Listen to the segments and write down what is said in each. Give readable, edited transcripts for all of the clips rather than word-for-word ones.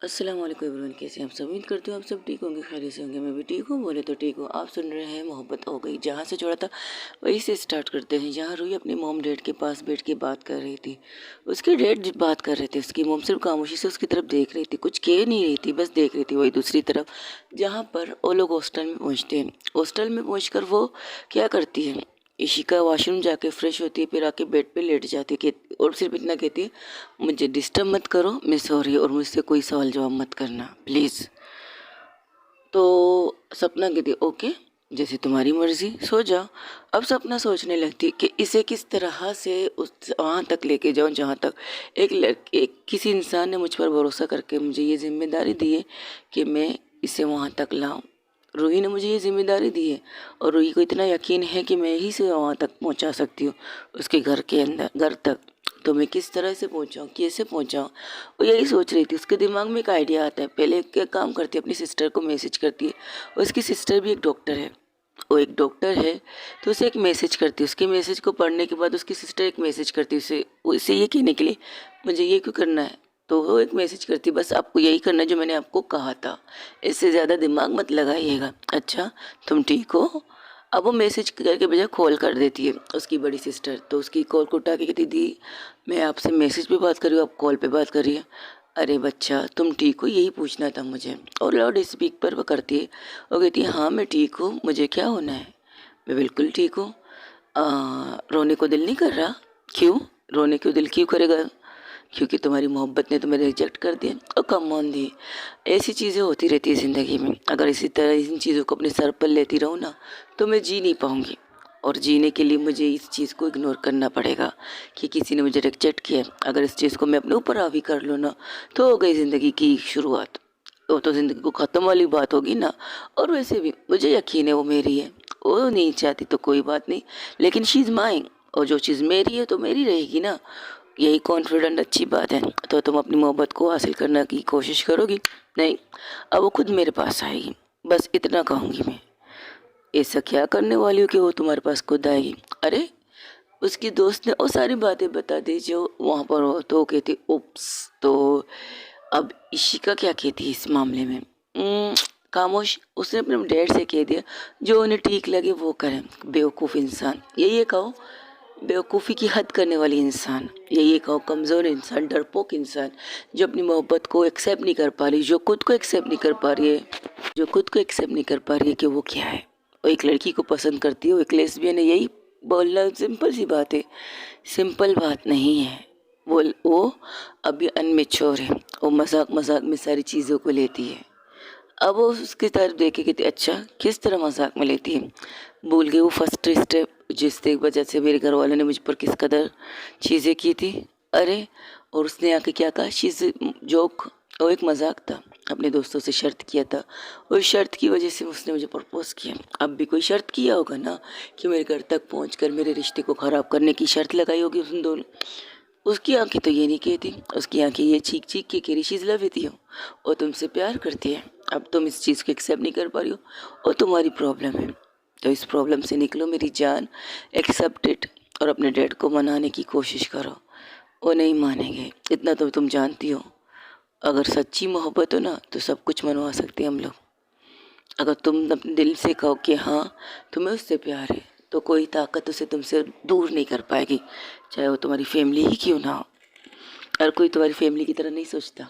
अस्सलाम वालेकुम एवरीवन, कैसे हैं आप सब। उम्मीद करती हूँ आप सब ठीक होंगे, खैरियत से होंगे। मैं भी ठीक हूँ, बोले तो ठीक हूँ। आप सुन रहे हैं मोहब्बत हो गई। जहाँ से छोड़ा था वहीं से स्टार्ट करते हैं। जहाँ रूही अपनी मोम डैड के पास बैठ के बात कर रही थी, उसके डैड बात कर रहे थे, उसकी मोम सिर्फ खामोशी से उसकी तरफ देख रही थी, कुछ कह नहीं रही थी, बस देख रही थी वही दूसरी तरफ। जहाँ पर वो लोग हॉस्टल में पहुँचते हैं। हॉस्टल में पहुँच वो क्या करती है, इशिका वॉशरूम जाके फ्रेश होती है, फिर आके बेड पे लेट जाती है और सिर्फ इतना कहती है, मुझे डिस्टर्ब मत करो, मैं सॉरी, और मुझसे कोई सवाल जवाब मत करना प्लीज़। तो सपना कहती है ओके, जैसे तुम्हारी मर्जी, सो जाओ। अब सपना सोचने लगती है कि इसे किस तरह से उस वहाँ तक लेके जाऊँ जहाँ तक किसी इंसान ने मुझ पर भरोसा करके मुझे ये जिम्मेदारी दी है कि मैं इसे वहाँ तक लाऊं। रूही ने मुझे ये जिम्मेदारी दी है और रूही को इतना यकीन है कि मैं ही से वहाँ तक पहुँचा सकती हूँ, उसके घर के अंदर, घर तक। तो मैं किस तरह से पहुँचाऊँ, कैसे पहुँचाऊँ, वो यही सोच रही थी। उसके दिमाग में एक आइडिया आता है। पहले क्या काम करती है, अपनी सिस्टर को मैसेज करती है। उसकी सिस्टर भी एक डॉक्टर है, वो एक डॉक्टर है, तो उसे एक मैसेज करती है। उसके मैसेज को पढ़ने के बाद उसकी सिस्टर एक मैसेज करती है उसे ये कहने के लिए, मुझे ये क्यों करना है। तो वो एक मैसेज करती है, बस आपको यही करना है जो मैंने आपको कहा था, इससे ज़्यादा दिमाग मत लगाइएगा। अच्छा, तुम ठीक हो। अब वो मैसेज करके बजाय कॉल कर देती है उसकी बड़ी सिस्टर। तो उसकी कॉल को उठा के कहती, दी मैं आपसे मैसेज पे बात कर रही हूँ, आप कॉल पे बात कर रही है। अरे बच्चा, तुम ठीक हो, यही पूछना था मुझे। और लाउड स्पीक पर वो करती है और कहती है, हाँ मैं ठीक हूँ, मुझे क्या होना है, मैं बिल्कुल ठीक हूँ। रोने को दिल नहीं कर रहा। क्यों, रोने को दिल क्यों करेगा, क्योंकि तुम्हारी मोहब्बत ने तुम्हें रिजेक्ट कर दिया और कम ऑन दी। ऐसी चीज़ें होती रहती है ज़िंदगी में। अगर इसी तरह इन चीज़ों को अपने सर पर लेती रहूँ ना, तो मैं जी नहीं पाऊँगी। और जीने के लिए मुझे इस चीज़ को इग्नोर करना पड़ेगा कि किसी ने मुझे रिजेक्ट किया। अगर इस चीज़ को मैं अपने ऊपर हावी कर लूँ ना, तो हो गई ज़िंदगी की शुरुआत। वो तो ज़िंदगी को ख़त्म वाली बात होगी ना। और वैसे भी मुझे यकीन है वो मेरी है। वो नहीं चाहती तो कोई बात नहीं, लेकिन शी इज़ माइन, और जो चीज़ मेरी है तो मेरी रहेगी ना। यही कॉन्फिडेंट अच्छी बात है। तो तुम अपनी मोहब्बत को हासिल करने की कोशिश करोगी, नहीं, अब वो खुद मेरे पास आएगी, बस इतना कहूँगी मैं। ऐसा क्या करने वाली हो कि वो तुम्हारे पास खुद आएगी। अरे, उसकी दोस्त ने वो सारी बातें बता दी जो वहाँ पर हो। तो वो कहती उप्स। तो अब इशिका क्या कहती है इस मामले में। खामोश। उसने अपने डैड से कह दिया, जो उन्हें ठीक लगे वो करें। बेवकूफ़ इंसान, यही कहो, बेवकूफ़ी की हद करने वाली इंसान, यही कहो कमज़ोर इंसान, डरपोक इंसान, जो अपनी मोहब्बत को एक्सेप्ट नहीं कर पा रही, जो खुद को एक्सेप्ट नहीं कर पा रही है, जो खुद को एक्सेप्ट नहीं कर पा रही है कि वो क्या है। वो एक लड़की को पसंद करती है, वो एक लेस्बियन है। यही बोलना सिंपल सी बात है, सिंपल बात नहीं है। वो अभी अनमेच्योर है। वो मजाक मजाक में सारी चीज़ों को लेती है। अब वो उसकी तरफ देखे कि अच्छा, किस तरह मजाक में लेती है। भूल गई वो फर्स्ट स्टेप, जिसकी वजह से मेरे घर वालों ने मुझ पर किस कदर चीज़ें की थी। अरे, और उसने आके क्या कहा, शीज जोक, वो एक मजाक था। अपने दोस्तों से शर्त किया था, उस शर्त की वजह से उसने मुझे प्रपोज किया। अब भी कोई शर्त किया होगा ना, कि मेरे घर तक पहुंचकर मेरे रिश्ते को ख़राब करने की शर्त लगाई होगी उन दोनों। उसकी आंखें तो ये नहीं कहती, उसकी आंखें ये चीख चीख के कह रही, शीज लव विद यू, और तुमसे प्यार करती है। अब तुम इस चीज़ को एक्सेप्ट नहीं कर पा रही हो, और तुम्हारी प्रॉब्लम है। तो इस प्रॉब्लम से निकलो मेरी जान, एक्सेप्ट इट, और अपने डैड को मनाने की कोशिश करो। वो नहीं मानेंगे, इतना तो तुम जानती हो। अगर सच्ची मोहब्बत हो ना, तो सब कुछ मनवा सकते हैं हम लोग। अगर तुम अपने दिल से कहो कि हाँ तुम्हें उससे प्यार है, तो कोई ताकत उसे तुमसे दूर नहीं कर पाएगी, चाहे वो तुम्हारी फैमिली ही क्यों ना हो। हर कोई तुम्हारी फैमिली की तरह नहीं सोचता।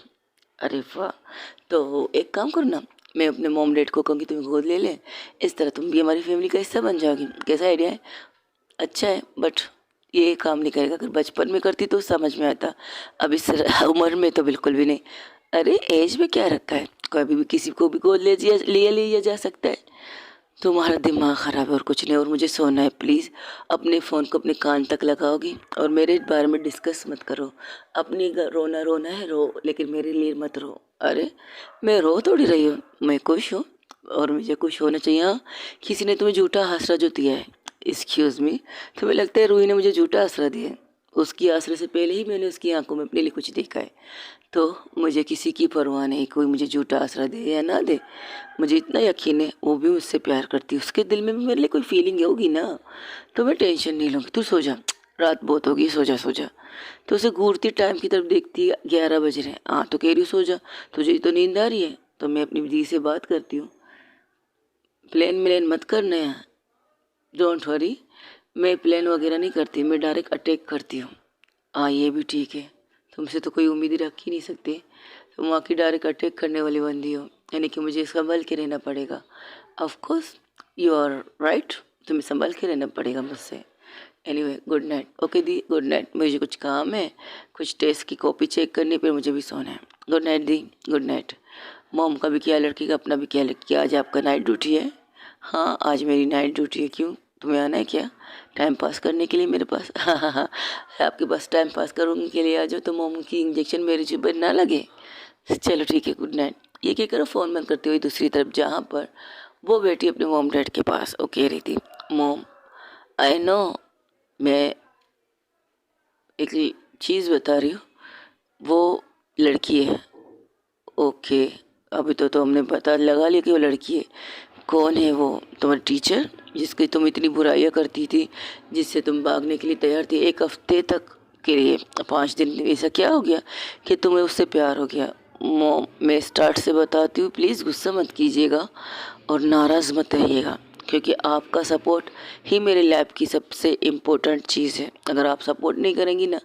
अरे वाह, तो एक काम करो ना, मैं अपने मॉम डैड को कहूँगी तुम्हें गोद ले लें, इस तरह तुम भी हमारी फैमिली का हिस्सा बन जाओगी। कैसा आइडिया है। अच्छा है, बट ये काम नहीं करेगा। अगर बचपन में करती तो समझ में आता, अब इस उम्र में तो बिल्कुल भी नहीं। अरे, एज में क्या रखा है, कभी भी किसी को भी गोद ले लिया जा सकता है। तुम्हारा दिमाग ख़राब है और कुछ नहीं। और मुझे सोना है, प्लीज़ अपने फ़ोन को अपने कान तक लगाओगी और मेरे बारे में डिस्कस मत करो। अपनी रोना रोना है रो, लेकिन मेरे लिए मत रो। अरे, मैं रो थोड़ी रही हूँ, मैं खुश हूँ और मुझे खुश होना चाहिए। हाँ, किसी ने तुम्हें झूठा आसरा जो दिया है, एक्सक्यूज़ मी, तुम्हें लगता है रूही ने मुझे झूठा आसरा दिया है। उसकी आसरे से पहले ही मैंने उसकी आंखों में अपने लिए कुछ देखा है। तो मुझे किसी की परवाह नहीं, कोई मुझे झूठा आसरा दे या ना दे। मुझे इतना यकीन है वो भी मुझसे प्यार करती है, उसके दिल में भी मेरे लिए कोई फीलिंग होगी ना। तो मैं टेंशन नहीं लूँगी, तू सो जा। रात बहुत होगी, सो जा सो जा। तो उसे घूरती टाइम की तरफ देखती है, 11 बज रहे हैं। हाँ तो कह रही हूँ सो जा, तुझे तो नींद आ रही है। तो मैं अपनी दी से बात करती हूँ, प्लान मिलेन मत करना है, डोंट वरी, मैं प्लान वगैरह नहीं करती, मैं डायरेक्ट अटैक करती हूँ। हाँ ये भी ठीक है, तुमसे तो कोई उम्मीद ही रख ही नहीं सकते, तुम वहाँ की डायरेक्ट अटैक करने वाली बंदी हो, यानी कि मुझे संभल के रहना पड़ेगा। Of course you are right, तुम्हें संभल के रहना पड़ेगा मुझसे। Anyway good night. ओके दी, गुड नाइट, मुझे कुछ काम है, कुछ टेस्ट की कॉपी चेक करनी, फिर मुझे भी सोना है। गुड नाइट दी, गुड नाइट। मॉम का भी क्या, लड़की का अपना भी क्या, क्या आज आपका नाइट ड्यूटी है? हाँ आज मेरी नाइट ड्यूटी है। क्यों, तुम्हें आना है क्या टाइम पास करने के लिए मेरे पास? हाँ हाँ हाँ, आपके पास टाइम पास करूँगी के लिए आ जाओ, तो मॉम की इंजेक्शन मेरे जी पर ना लगे। चलो ठीक है, गुड नाइट। ये क्या करो, फ़ोन बंद करते हुए दूसरी तरफ जहाँ पर वो बेटी अपने मॉम डैड के पास, वो कह रही थी, मॉम आई नो, मैं एक चीज़ बता रही हूँ, वो लड़की है। ओके, अभी तो हमने पता लगा लिया कि वो लड़की है। कौन है वो? तुम्हारी टीचर जिसकी तुम इतनी बुराइयां करती थी, जिससे तुम भागने के लिए तैयार थी 1 हफ्ते तक के लिए, 5 दिन, ऐसा क्या हो गया कि तुम्हें उससे प्यार हो गया? मॉम मैं स्टार्ट से बताती हूँ, प्लीज़ गुस्सा मत कीजिएगा और नाराज़ मत रहिएगा, क्योंकि आपका सपोर्ट ही मेरे लाइफ की सबसे इम्पोर्टेंट चीज़ है। अगर आप सपोर्ट नहीं करेंगी ना,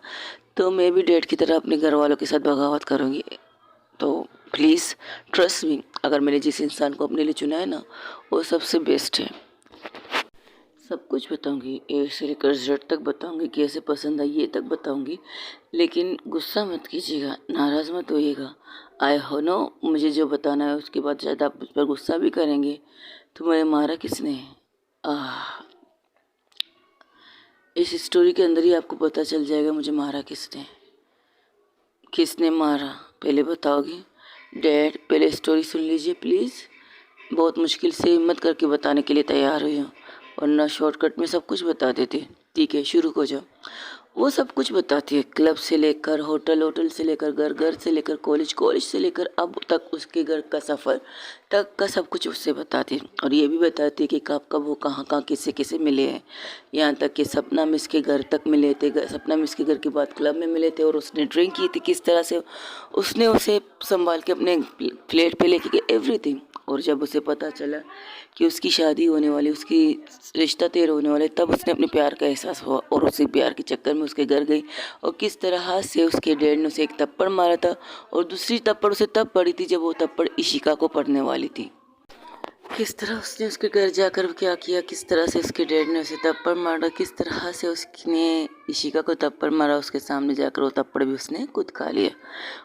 तो मैं भी डैड की तरह अपने घर वालों के साथ बगावत करूँगी। तो प्लीज़ ट्रस्ट मी, अगर मैंने जिस इंसान को अपने लिए चुना है ना, वो सबसे बेस्ट है। सब कुछ बताऊंगी, ए से लेकर जेड तक बताऊंगी, कैसे पसंद आई ये तक बताऊंगी, लेकिन गुस्सा मत कीजिएगा, नाराज़ मत होइएगा। आई हो नो, मुझे जो बताना है उसके बाद शायद आप उस पर गुस्सा भी करेंगे। तुम्हें मारा किसने? आह, इस स्टोरी के अंदर ही आपको पता चल जाएगा मुझे मारा किसने। किसने मारा पहले बताओगी? डैड पहले स्टोरी सुन लीजिए प्लीज़, बहुत मुश्किल से हिम्मत करके बताने के लिए तैयार हुई हूँ, वरना शॉर्टकट में सब कुछ बता देते। ठीक है शुरू हो जाओ। वो सब कुछ बताती है, क्लब से लेकर होटल, होटल से लेकर घर, घर से लेकर कॉलेज, कॉलेज से लेकर अब तक उसके घर का सफ़र तक का सब कुछ उससे बताती है। और ये भी बताती है कि कब कब वो कहाँ कहाँ किसे किसे मिले हैं, यहाँ तक कि सपना में इसके घर तक मिले थे, सपना में इसके घर के बाद क्लब में मिले थे, और उसने ड्रिंक की थी, किस तरह से उसने उसे संभाल के अपने प्लेट पे लेके गए, एवरीथिंग। और जब उसे पता चला कि उसकी शादी होने वाली, उसकी रिश्ता तय होने वाले, तब उसने अपने प्यार का एहसास हुआ और उसी प्यार के चक्कर में उसके घर गई। और किस तरह से उसके डैड ने उसे एक थप्पड़ मारा था, और दूसरी थप्पड़ उसे तब पड़ी थी जब वो थप्पड़ इशिका को पड़ने वाली थी। किस तरह उसने उसके घर जाकर क्या किया, किस तरह से उसके डैड ने उसे थप्पड़ मारा, किस तरह से उसने इशिका को थप्पड़ मारा, उसके सामने जाकर वो थप्पड़ भी उसने खुद खा लिया।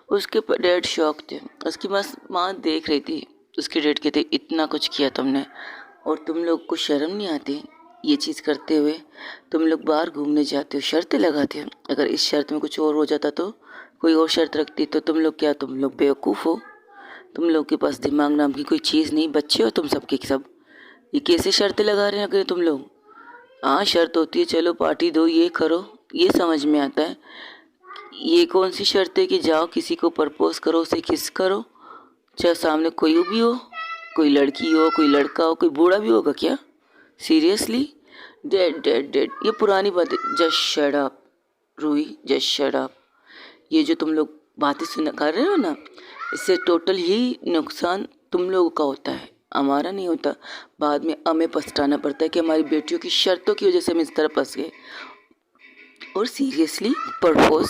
उसके डैड शौक थे, उसकी माँ देख रही थी। उसके डैड कहते, इतना कुछ किया तुमने और तुम लोग को शर्म नहीं आती ये चीज़ करते हुए? तुम लोग बाहर घूमने जाते हो, शर्तें लगाते हो, अगर इस शर्त में कुछ और हो जाता तो, कोई और शर्त रखती तो तुम लोग क्या, तुम लोग बेवकूफ़ हो, तुम लोग के पास दिमाग नाम की कोई चीज़ नहीं, बच्चे हो तुम सबके सब। ये कैसे शर्तें लगा रहे हैं अगर तुम लोग? हाँ शर्त होती है, चलो पार्टी दो, ये करो, ये समझ में आता है। ये कौन सी शर्त है कि जाओ किसी को प्रपोज करो, उसे किस करो, चाहे सामने कोई भी हो, कोई लड़की हो, कोई लड़का हो, कोई बूढ़ा भी होगा क्या? सीरियसली? डेड डेड डेड, ये पुरानी बात है। Just shut up Roohi, just shut up. ये जो तुम लोग बातें सुन कर रहे हो ना, इससे टोटल ही नुकसान तुम लोगों का होता है, हमारा नहीं होता। बाद में हमें पछताना पड़ता है कि हमारी बेटियों की शर्तों की वजह से हम इस तरह फंस गए। और सीरियसली प्रपोज,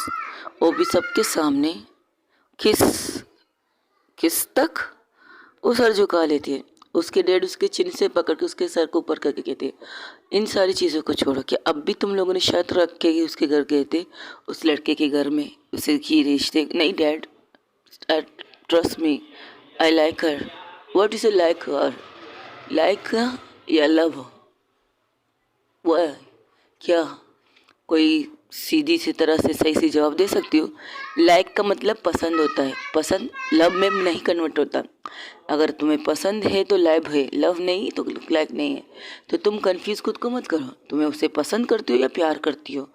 वो भी सबके सामने, किस, किस तक? वो सर झुका लेती है, उसके डैड उसके चिन से पकड़ के उसके सर को ऊपर करके कहते हैं, इन सारी चीज़ों को छोड़ो, कि अब भी तुम लोगों ने शर्त रख के ही उसके घर गए थे, उस लड़के के घर में उसे की रिश्ते? नहीं dad, trust me, I like her. What is like her? Like या लव? वो क्या कोई सीधी सी तरह से सही से जवाब दे सकती हो? लाइक का मतलब पसंद होता है, पसंद लव में नहीं कन्वर्ट होता। अगर तुम्हें पसंद है तो लव है, लव नहीं तो लाइक नहीं है। तो तुम कंफ्यूज खुद को मत करो, तुम्हें उसे पसंद करती हो या प्यार करती हो,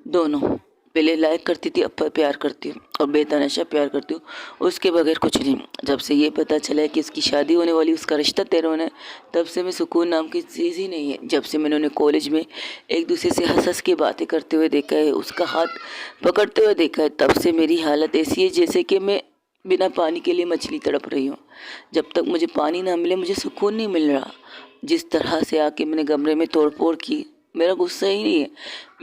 दोनों। पहले लाइक करती थी, अब प्यार करती हूँ और बेतहाशा प्यार करती हूँ, उसके बगैर कुछ नहीं। जब से ये पता चला है कि उसकी शादी होने वाली, उसका रिश्ता तय होना है, तब से मैं सुकून नाम की चीज़ ही नहीं है। जब से मैंने उन्हें कॉलेज में एक दूसरे से हंस हंस के बातें करते हुए देखा है, उसका हाथ पकड़ते हुए देखा है, तब से मेरी हालत ऐसी है जैसे कि मैं बिना पानी के लिए मछली तड़प रही हूँ। जब तक मुझे पानी ना मिले मुझे सुकून नहीं मिल रहा। जिस तरह से आके मैंने कमरे में तोड़ फोड़ की, मेरा गुस्सा ही नहीं है,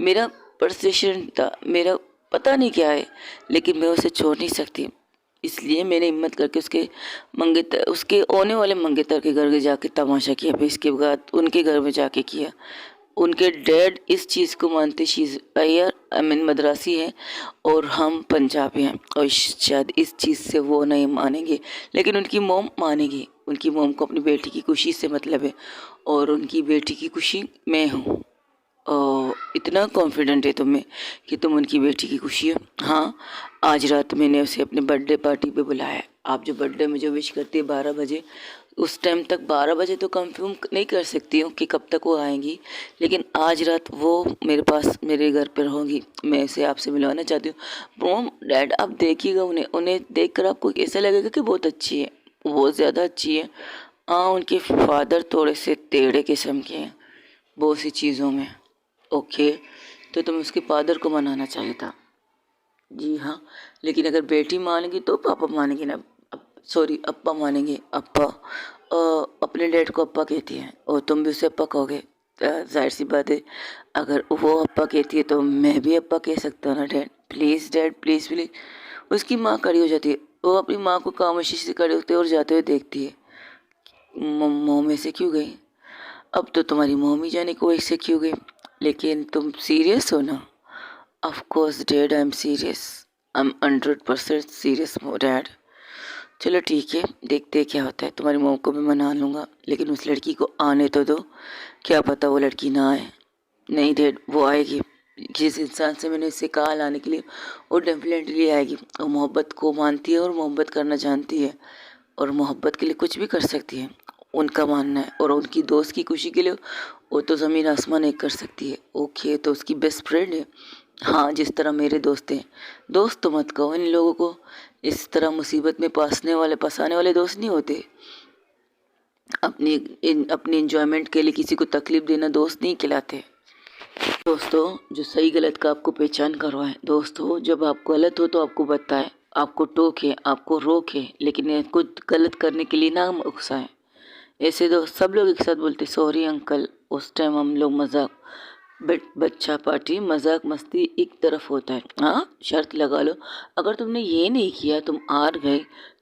मेरा फ्रस्ट्रेशन था, मेरा पता नहीं क्या है, लेकिन मैं उसे छोड़ नहीं सकती। इसलिए मैंने हिम्मत करके उसके होने वाले मंगेतर के घर में जाके तमाशा किया। फिर इसके बाद उनके घर में जाके किया। उनके डैड इस चीज़ को मानते, she is Iyer, I mean Madrasi है और हम पंजाबी हैं, और शायद इस चीज़ से वो नहीं मानेंगे, लेकिन उनकी मोम मानेगी। उनकी मोम को अपनी बेटी की खुशी से मतलब है और उनकी बेटी की खुशी मैं हूँ। इतना कॉन्फिडेंट है तुम्हें कि तुम उनकी बेटी की खुशी हो। हाँ, आज रात मैंने उसे अपने बर्थडे पार्टी पे बुलाया है। आप जो बर्थडे मुझे विश करती है 12 बजे, उस टाइम तक 12 बजे तो कंफर्म नहीं कर सकती हूँ कि कब तक वो आएंगी, लेकिन आज रात वो मेरे पास मेरे घर पर होंगी। मैं इसे आपसे मिलवाना चाहती हूँ। मोम डैड आप देखिएगा, उन्हें उन्हें देख कर आपको ऐसा लगेगा कि बहुत अच्छी है, बहुत ज़्यादा अच्छी है। हाँ, उनके फादर थोड़े से टेढ़े किस्म के हैं बहुत सी चीज़ों में। ओके, तो तुम्हें उसके फादर को मनाना चाहिए था। जी हाँ, लेकिन अगर बेटी मानेगी तो पापा मानेंगे ना, सॉरी अप्पा मानेंगे। अप्पा अपने डैड को अप्पा कहती है और तुम भी उसे अप्पा कहोगे। जाहिर सी बात है, अगर वो अप्पा कहती है तो मैं भी अप्पा कह सकता हूँ ना dad. Please dad, please please. उसकी माँ खड़ी हो जाती है, वो अपनी माँ को खामोशी से खड़े होते और जाते हुए देखती है। मोम ऐसे क्यों गई? अब तो तुम्हारी मम्मी जाने को ऐसे क्यों गई, लेकिन तुम सीरियस हो ना? Of course dad, I am serious, I am 100% serious dad. चलो ठीक है, देखते हैं क्या होता है। तुम्हारी मम्मी को भी मना लूँगा, लेकिन उस लड़की को आने तो दो। क्या पता वो लड़की ना आए। नहीं डैड, वो आएगी। जिस इंसान से मैंने इसे कहा लाने के लिए, वो डेफिनेटली आएगी। वो मोहब्बत को मानती है और मोहब्बत करना जानती है और मोहब्बत के लिए कुछ भी कर सकती है, उनका मानना है। और उनकी दोस्त की खुशी के लिए वो तो ज़मीन आसमान एक कर सकती है। ओके, तो उसकी बेस्ट फ्रेंड है। हाँ, जिस तरह मेरे दोस्त हैं। दोस्त तो मत कहो इन लोगों को, इस तरह मुसीबत में फंसाने वाले दोस्त नहीं होते। अपनी इंजॉयमेंट के लिए किसी को तकलीफ देना दोस्त नहीं कहलाते। दोस्तों जो सही गलत का आपको पहचान करवाए, दोस्तों जब आप गलत हो तो आपको बताए, आपको टोके, आपको रोके, लेकिन ये कुछ गलत करने के लिए ना उकसाए। ऐसे दोस्त सब लोग एक साथ बोलते सॉरी अंकल, उस टाइम हम लोग मजाक, बच्चा पार्टी मजाक मस्ती एक तरफ होता है। हाँ, शर्त लगा लो, अगर तुमने ये नहीं किया, तुम हार गए,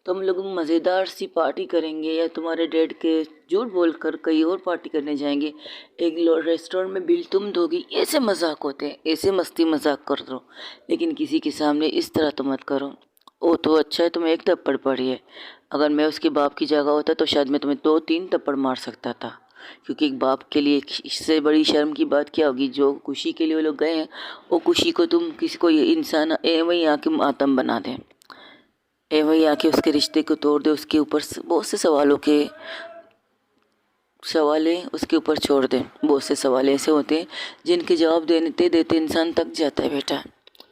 तो हम लोग मज़ेदार सी पार्टी करेंगे या तुम्हारे डैड के झूठ बोलकर कहीं और पार्टी करने जाएंगे। एक रेस्टोरेंट में बिल तुम दोगी। ऐसे मजाक होते हैं, ऐसे मस्ती मजाक कर दो, लेकिन किसी के सामने इस तरह तो मत करो। ओ तो अच्छा है तुम्हें एक थप्पड़ पड़ी है, अगर मैं उसके बाप की जगह होता तो शायद मैं तुम्हें 2-3 थप्पड़ मार सकता था, क्योंकि एक बाप के लिए इससे बड़ी शर्म की बात क्या होगी। जो खुशी के लिए वो लोग गए हैं, वो खुशी को तुम किसी को ये इंसान वहीं आके मातम बना दें, वहीं आके उसके रिश्ते को तोड़ दे, उसके ऊपर बहुत से सवालें उसके ऊपर छोड़ दें। बहुत से सवाल ऐसे होते हैं जिनके जवाब देते देते इंसान थक जाता है बेटा।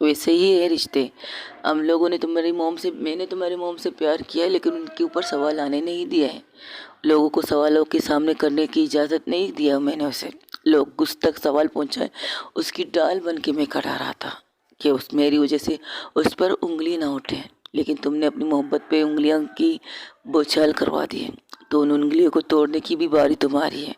वैसे ही है रिश्ते। हम लोगों ने मैंने तुम्हारी मोम से प्यार किया है, लेकिन उनके ऊपर सवाल आने नहीं दिया है। लोगों को सवालों के सामने करने की इजाज़त नहीं दिया मैंने उसे। लोग उस तक सवाल पहुंचाए, उसकी डाल बन के मैं खड़ा रहा था कि उस मेरी वजह से उस पर उंगली ना उठे, लेकिन तुमने अपनी मोहब्बत पे उंगलियां की बौछार करवा दी है। तो उन उंगलियों को तोड़ने की भी बारी तुम्हारी है।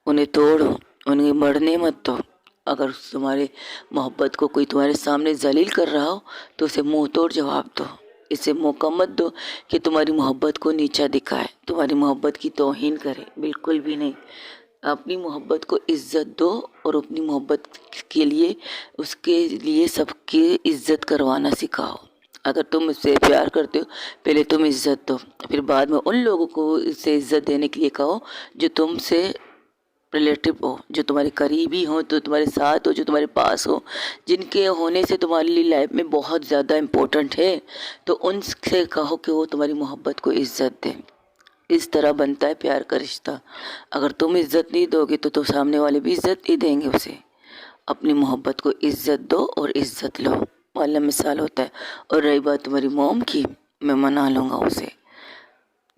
उन्हें तोड़ो, उन्हें मरने मत दो। अगर तुम्हारे मोहब्बत को कोई तुम्हारे सामने जलील कर रहा हो तो उसे मुंह तोड़ जवाब दो। इसे मौका मत दो कि तुम्हारी मोहब्बत को नीचा दिखाए, तुम्हारी मोहब्बत की तौहीन करे, बिल्कुल भी नहीं। अपनी मोहब्बत को इज्जत दो और अपनी मोहब्बत के लिए उसके लिए सबकी इज्जत करवाना सिखाओ। अगर तुम इससे प्यार करते हो, पहले तुम इज्जत दो, फिर बाद में उन लोगों को इससे इज्जत देने के लिए कहो जो तुमसे रिलेटिव हो, जो तुम्हारे करीबी हो, तो तुम्हारे साथ हो, जो तुम्हारे पास हो, जिनके होने से तुम्हारे लिए लाइफ में बहुत ज़्यादा इम्पोर्टेंट है। तो उनसे कहो कि वो तुम्हारी मोहब्बत को इज्जत दें। इस तरह बनता है प्यार का रिश्ता। अगर तुम इज्जत नहीं दोगे तो सामने वाले भी इज्जत नहीं देंगे उसे। अपनी मोहब्बत को इज़्ज़त दो और इज़्ज़त लो, वाला मिसाल होता है। और रही बात तुम्हारी मोम की, मैं मना लूँगा उसे।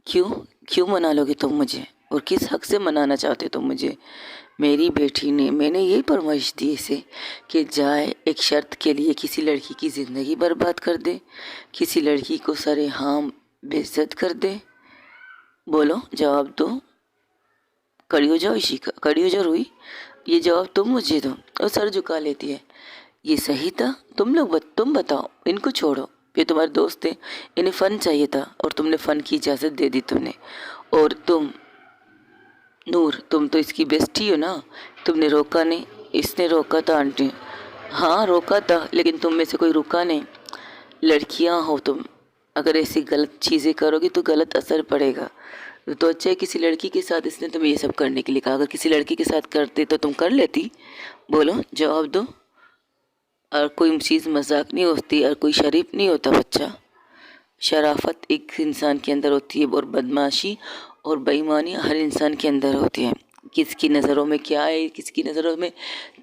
क्यों क्यों मना लोगे तुम मुझे, और किस हक से मनाना चाहते हो तुम मुझे? मेरी बेटी ने, मैंने यही परवरिश दी इसे कि जाए एक शर्त के लिए किसी लड़की की ज़िंदगी बर्बाद कर दे, किसी लड़की को सरेआम बेइज्जत कर दे? बोलो, जवाब दो। खड़ी हो जाओ इशिका, खड़ी हो जाओ रूही, ये जवाब तुम मुझे दो। और सर झुका लेती है। ये सही था? तुम बताओ, इनको छोड़ो, ये तुम्हारे दोस्त थे, इन्हें फ़न चाहिए था और तुमने फ़न की इजाज़त दे दी तुमने। और तुम नूर, तुम तो इसकी बेस्टी हो ना, तुमने रोका नहीं, इसने रोका था आंटी। हाँ रोका था, लेकिन तुम में से कोई रुका नहीं। लड़कियां हो तुम, अगर ऐसी गलत चीज़ें करोगी तो गलत असर पड़ेगा। तो अच्छा है किसी लड़की के साथ इसने तुम्हें ये सब करने के लिए कहा, अगर किसी लड़की के साथ करते तो तुम कर लेती? बोलो, जवाब दो। और कोई चीज़ मजाक नहीं होती, और कोई शरीफ नहीं होता बच्चा। शराफत एक इंसान के अंदर होती है, और बदमाशी और बेईमानी हर इंसान के अंदर होती है। किसकी नज़रों में क्या है, किसकी नज़रों में,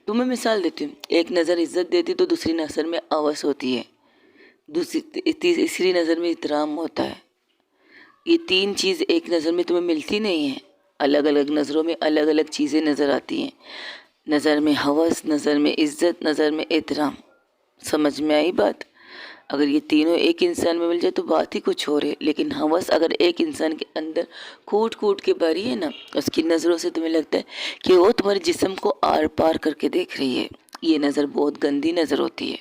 तुम्हें मिसाल देती हूँ, एक नज़र इज्जत देती तो दूसरी नज़र में अवस होती है, तीसरी नज़र में इतराम होता है। ये तीन चीज़ एक नज़र में तुम्हें मिलती नहीं है, अलग अलग नज़रों में अलग अलग चीज़ें नज़र आती हैं। नज़र में हवस, नज़र में इज्जत, नज़र में एहतराम। समझ में आई बात? अगर ये तीनों एक इंसान में मिल जाए तो बात ही कुछ और है, लेकिन हवस अगर एक इंसान के अंदर कूट कूट के भरी है ना, उसकी नज़रों से तुम्हें लगता है कि वो तुम्हारे जिस्म को आर पार करके देख रही है। ये नज़र बहुत गंदी नज़र होती है।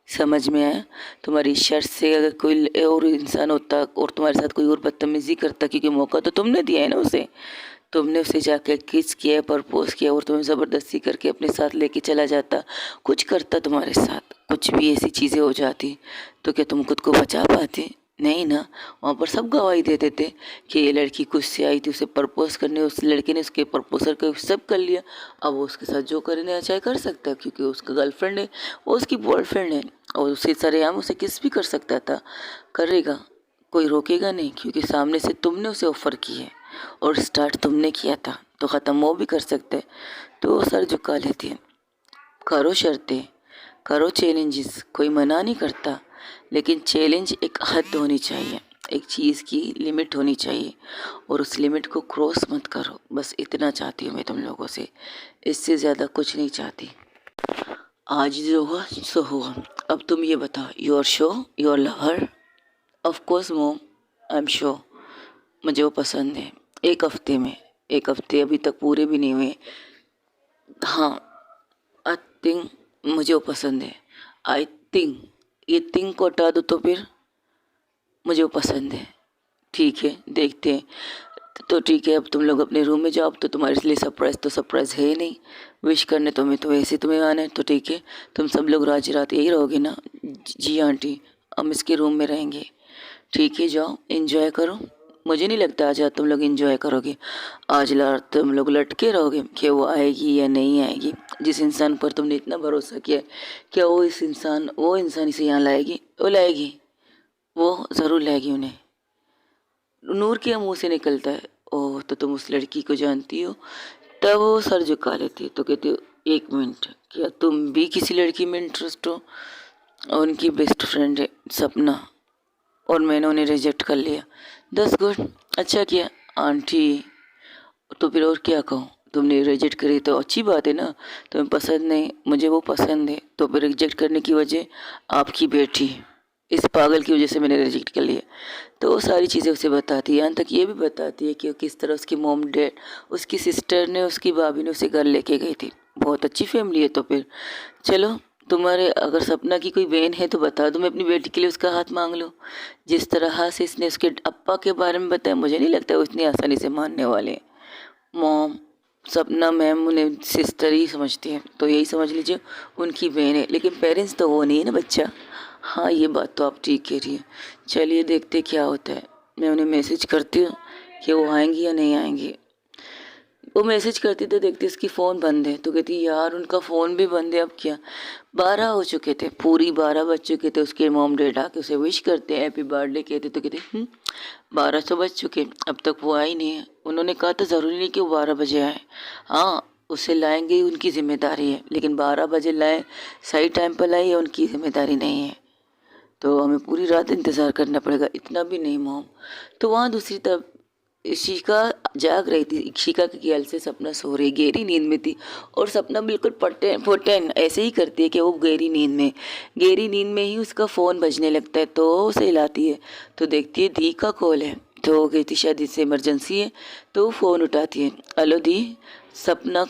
समझ में आया? तुम्हारी शर्त से अगर कोई और इंसान होता और तुम्हारे साथ कोई और बदतमीज़ी करता, क्योंकि मौका तो तुमने दिया है ना उसे, तुमने उसे जाकर किस किया, प्रपोज किया, और तुम्हें ज़बरदस्ती करके अपने साथ लेके चला जाता, कुछ करता तुम्हारे साथ, कुछ भी ऐसी चीज़ें हो जाती, तो क्या तुम खुद को बचा पाते? नहीं ना। वहाँ पर सब गवाही दे देते कि ये लड़की कुछ से आई थी उसे प्रपोज करने, उस लड़के ने उसके प्रपोजर का सब कर लिया। अब वो उसके साथ जो करने चाहे कर सकता है, क्योंकि उसका गर्लफ्रेंड है, वो उसकी बॉयफ्रेंड है, और उसे सरेआम उसे किस भी कर सकता था, करेगा, कोई रोकेगा नहीं, क्योंकि सामने से तुमने उसे ऑफ़र की है और स्टार्ट तुमने किया था, तो ख़त्म वो भी कर सकते। तो वो सर झुका लेती है। करो शर्तें, करो चैलेंजेस, कोई मना नहीं करता, लेकिन चैलेंज एक हद होनी चाहिए, एक चीज़ की लिमिट होनी चाहिए, और उस लिमिट को क्रॉस मत करो। बस इतना चाहती हूँ मैं तुम लोगों से, इससे ज़्यादा कुछ नहीं चाहती। आज जो हुआ सो हुआ। अब तुम ये बताओ, your show, your lover? Of course मोम, आई एम श्योर, मुझे वो पसंद है। एक हफ्ते में, एक हफ्ते अभी तक पूरे भी नहीं हुए। हाँ, आई थिंक मुझे वो पसंद है। आई थिंक, ये थिंक को हटा दो तो फिर मुझे वो पसंद है। ठीक है, देखते हैं। तो ठीक है, अब तुम लोग अपने रूम में जाओ। अब तो तुम्हारे लिए सरप्राइज़ तो सरप्राइज़ है ही नहीं, विश करने तुम्हें तो वैसे तुम्हें आना है। तो ठीक है, तुम सब लोग रात रात यही रहोगे ना? जी आंटी, हम इसके रूम में रहेंगे। ठीक है, जाओ एंजॉय करो। मुझे नहीं लगता आज रात तुम लोग एंजॉय करोगे। आज रात तुम लोग लटके रहोगे कि वो आएगी या नहीं आएगी। जिस इंसान पर तुमने इतना भरोसा किया, क्या वो इंसान इसे यहाँ लाएगी? वो लाएगी, वो ज़रूर लाएगी उन्हें। नूर के मुंह से निकलता है, ओह तो तुम उस लड़की को जानती हो? तब वो सर झुका लेती है, तो कहती हो, एक मिनट, क्या तुम भी किसी लड़की में इंटरेस्ट हो? और उनकी बेस्ट फ्रेंड है सपना, और मैंने उन्हें रिजेक्ट कर लिया। दस गुड, अच्छा किया आंटी। तो फिर और क्या कहूँ, तुमने रिजेक्ट करी तो अच्छी बात है ना। तुम्हें पसंद नहीं, मुझे वो पसंद है, तो फिर रिजेक्ट करने की वजह आपकी बेटी, इस पागल की वजह से मैंने रिजेक्ट कर लिया। तो वो सारी चीज़ें उसे बताती है, यहाँ तक ये भी बताती है कि किस तरह उसकी मोम डैड, उसकी सिस्टर ने, उसकी भाभी ने उसे घर लेके गई थी। बहुत अच्छी फैमिली है। तो फिर चलो, तुम्हारे अगर सपना की कोई बहन है तो बता दो, मैं अपनी बेटी के लिए उसका हाथ मांग लूँ। जिस तरह से इसने उसके अप्पा के बारे में बताया, मुझे नहीं लगता वो इतनी आसानी से मानने वाले हैं। मॉम, सपना मैम उन्हें सिस्टर ही समझती है, तो यही समझ लीजिए उनकी बहन है, लेकिन पेरेंट्स तो वो नहीं है ना बच्चा। हाँ, ये बात तो आप ठीक कह रही है। चलिए देखते क्या होता है। मैं उन्हें मैसेज करती हूँ कि वो आएंगी या नहीं आएंगी। वो मैसेज करती तो देखती उसकी फ़ोन बंद है, तो कहती यार उनका फ़ोन भी बंद है, अब क्या। 12 हो चुके थे, पूरी 12 बज चुके थे। उसके मॉम डैड आके उसे विश करते हैं, हैप्पी बर्थडे कहते, तो कहते 12 तो बज चुके, अब तक वो आई नहीं है। उन्होंने कहा था ज़रूरी नहीं कि वो 12 बजे आए। हाँ, उसे लाएंगे उनकी जिम्मेदारी है, लेकिन 12 बजे लाएं, सही टाइम पर लाएं, ये उनकी जिम्मेदारी नहीं है। तो हमें पूरी रात इंतज़ार करना पड़ेगा, इतना भी नहीं मॉम। तो वहाँ दूसरी तरफ इशिका जाग रही थी। इशिका के ख्याल से सपना सो रही, गहरी नींद में थी। और सपना बिल्कुल पटेन फोटेन ऐसे ही करती है कि वो गहरी नींद में ही उसका फ़ोन बजने लगता है। तो उसे हिलाती है तो देखती है दी का कॉल है। तो वो कहती शायद इससे इमरजेंसी है। तो वो फ़ोन उठाती है। हेलो दी, सपना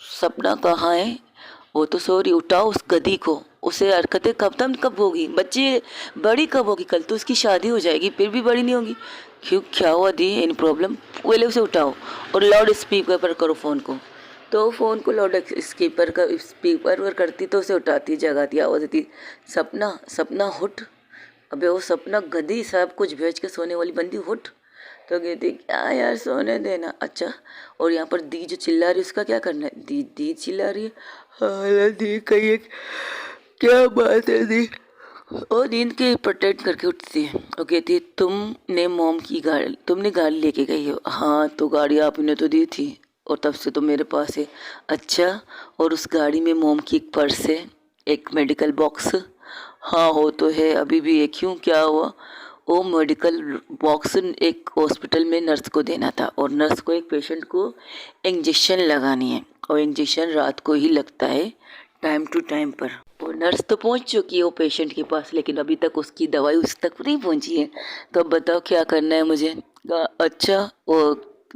सपना कहाँ है? वो तो सॉरी, उठाओ उस गधी को। उसे हरकतें कब होगी? बच्चे बड़ी कब होगी? कल तो उसकी शादी हो जाएगी, फिर भी बड़ी नहीं होगी। क्यों, क्या हुआ दी? Any problem? पहले उसे उठाओ और लाउड स्पीकर पर करो फ़ोन को। तो फ़ोन को लाउड स्पीकर पर करती तो उसे उठाती, जगाती, आवाज़ देती, सपना सपना हुट। अबे वो सपना गधी, सब कुछ भेज के सोने वाली बंदी, हुट। तो कहती क्या यार, सोने देना। अच्छा, और यहाँ पर दी जो चिल्ला रही है उसका क्या करना है? दी दी चिल्ला रही है। हाँ दी, कहिए क्या बात है दी? और नींद के प्रोटेक्ट करके उठती है और कहती है तुमने गाड़ी लेके गई हो? हाँ, तो गाड़ी आपने तो दी थी और तब से तो मेरे पास है। अच्छा, और उस गाड़ी में मोम की एक पर्स है, एक मेडिकल बॉक्स? हाँ हो तो है, अभी भी है। क्यों, क्या हुआ? वो मेडिकल बॉक्स एक हॉस्पिटल में नर्स को देना था और नर्स को एक पेशेंट को इंजेक्शन लगानी है और इंजेक्शन रात को ही लगता है, टाइम टू टाइम पर। और नर्स तो पहुंच चुकी है वो पेशेंट के पास, लेकिन अभी तक उसकी दवाई उस तक नहीं पहुंची है। तो अब बताओ क्या करना है मुझे? कहा, अच्छा वो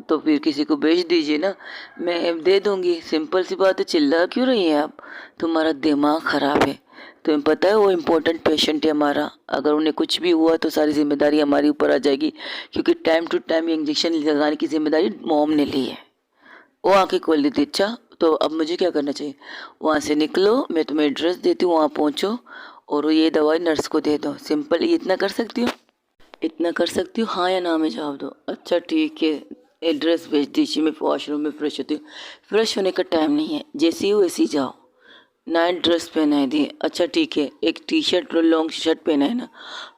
तो फिर किसी को भेज दीजिए ना, मैं दे दूंगी। सिंपल सी बात है, चिल्ला क्यों रही हैं आप? तुम्हारा दिमाग ख़राब है। तुम्हें पता है वो इम्पोर्टेंट पेशेंट है हमारा, अगर उन्हें कुछ भी हुआ तो सारी जिम्मेदारी हमारे ऊपर आ जाएगी, क्योंकि टाइम टू टाइम इंजेक्शन लगाने की जिम्मेदारी मॉम ने ली है। वो आंखें खोल दी थी। अच्छा, तो अब मुझे क्या करना चाहिए? वहाँ से निकलो, मैं तुम्हें एड्रेस देती हूँ, वहाँ पहुँचो और ये दवाई नर्स को दे दो। सिंपल, ये इतना कर सकती हो? इतना कर सकती हो, हाँ या ना में जवाब दो। अच्छा ठीक है, एड्रेस भेज दीजिए, मैं वॉशरूम में फ्रेश होती हूँ। फ्रेश होने का टाइम नहीं है, जैसे ही हो वैसे ही जाओ। नाइट ड्रेस पहना है दी? अच्छा ठीक है, एक टी शर्ट और लॉन्ग शर्ट पहना है ना?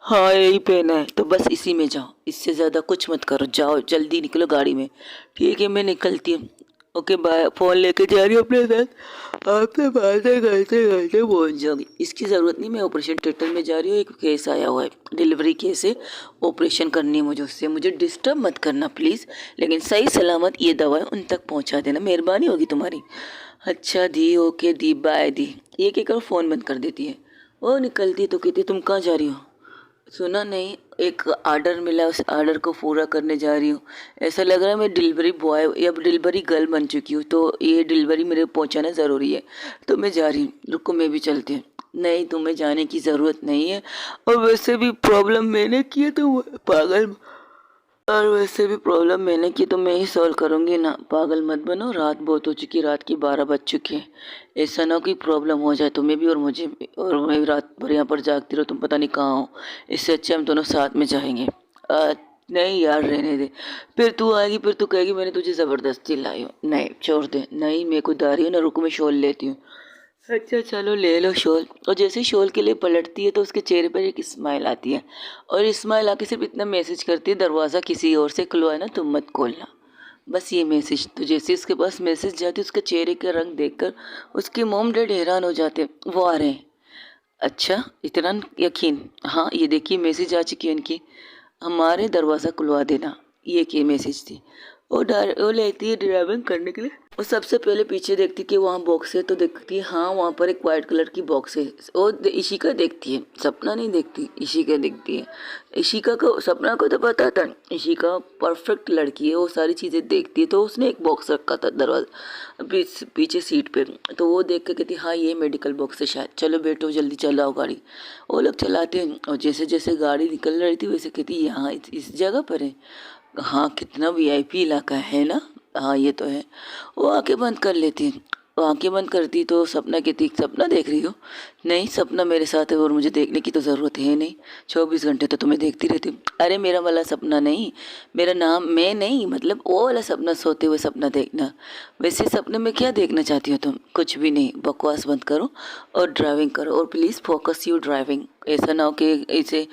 हाँ यही पहना है, तो बस इसी में जाओ, इससे ज़्यादा कुछ मत करो, जाओ जल्दी निकलो गाड़ी में। ठीक है, मैं निकलती हूँ। Okay bye. फ़ोन लेके जा रही हूँ अपने साथ, आपसे बातें करते करते पहुँच जाऊँगी। इसकी ज़रूरत नहीं, मैं ऑपरेशन थिएटर में जा रही हूँ, एक केस आया हुआ है, डिलीवरी केस है, ऑपरेशन करनी है मुझे, उससे मुझे डिस्टर्ब मत करना प्लीज़, लेकिन सही सलामत ये दवा उन तक पहुँचा देना, मेहरबानी होगी तुम्हारी। अच्छा दी, ओके दी, बाय दी। ये कहकर फ़ोन बंद कर देती है। वो निकलती तो कहती तुम कहाँ जा रही हो? सुना नहीं, एक आर्डर मिला, उस आर्डर को पूरा करने जा रही हूँ। ऐसा लग रहा है मैं डिलीवरी बॉय या डिलीवरी गर्ल बन चुकी हूँ, तो ये डिलीवरी मेरे पहुँचाना ज़रूरी है, तो मैं जा रही हूँ। रुको, मैं भी चलती हूँ। नहीं, तुम्हें जाने की ज़रूरत नहीं है, और वैसे भी प्रॉब्लम मैंने की है तो पागल, और वैसे भी प्रॉब्लम मैंने की तो मैं ही सॉल्व करूँगी ना, पागल मत बनो। रात बहुत हो चुकी, रात की 12 बज चुके हैं। ऐसा ना हो कि प्रॉब्लम हो जाए तुम्हें भी और मुझे भी, और मैं भी रात भर यहाँ पर जागती रहो, तुम पता नहीं कहाँ हो। इससे अच्छा हम दोनों साथ में जाएंगे। नहीं यार, रहने दे। फिर तू आएगी, फिर तू कहेगी मैंने तुझे ज़बरदस्ती लाई हो। नहीं छोड़ दे, नहीं मेरे को दारी हो ना, रुको मैं शॉल लेती हूँ। अच्छा चलो ले लो शॉल। और जैसे ही शॉल के लिए पलटती है तो उसके चेहरे पर एक स्माइल आती है, और स्माइल आके सिर्फ इतना मैसेज करती है, दरवाज़ा किसी और से खुलवा है ना, तुम मत खोलना। बस ये मैसेज। तो जैसे उसके पास मैसेज जाती है, उसके चेहरे का रंग देखकर उसके मॉम डैड हैरान हो जाते हैं, वो आ रहे हैं। अच्छा, इतना यकीन? हाँ ये देखिए मैसेज आ चुकी है इनकी, हमारे दरवाज़ा खुलवा देना, ये की मैसेज थी। वो लेती है ड्राइविंग करने के लिए। वो सबसे पहले पीछे देखती कि वहाँ बॉक्स है, तो देखती है हाँ वहाँ पर एक वाइट कलर की बॉक्स है। वो इशिका देखती है, सपना नहीं देखती, इशिका देखती है। इशिका को, सपना को तो पता था इशिका परफेक्ट लड़की है, वो सारी चीज़ें देखती है। तो उसने एक बॉक्स रखा था दरवाजा पीछे सीट पे, तो वो देख कर कहती हाँ ये मेडिकल बॉक्स है शायद, चलो बैठो जल्दी चलाओ गाड़ी। वो लोग चलाते हैं, और जैसे जैसे गाड़ी निकल रही थी वैसे कहती यहाँ इस जगह पर है। हाँ कितना वीआईपी इलाका है ना। हाँ ये तो है। वो आंखें बंद कर लेती है। वो आंखें बंद करती तो सपना कहती सपना देख रही हो? नहीं, सपना मेरे साथ है और मुझे देखने की तो ज़रूरत है नहीं, 24 घंटे तो तुम्हें देखती रहती हूँ। अरे मेरा वाला सपना नहीं, मेरा नाम मैं नहीं, मतलब वो वाला सपना, सोते हुए सपना देखना। वैसे सपने में क्या देखना चाहती हो तुम? कुछ भी नहीं, बकवास बंद करो और ड्राइविंग करो, और प्लीज़ फोकस यू ड्राइविंग। ऐसा ना हो कि इसे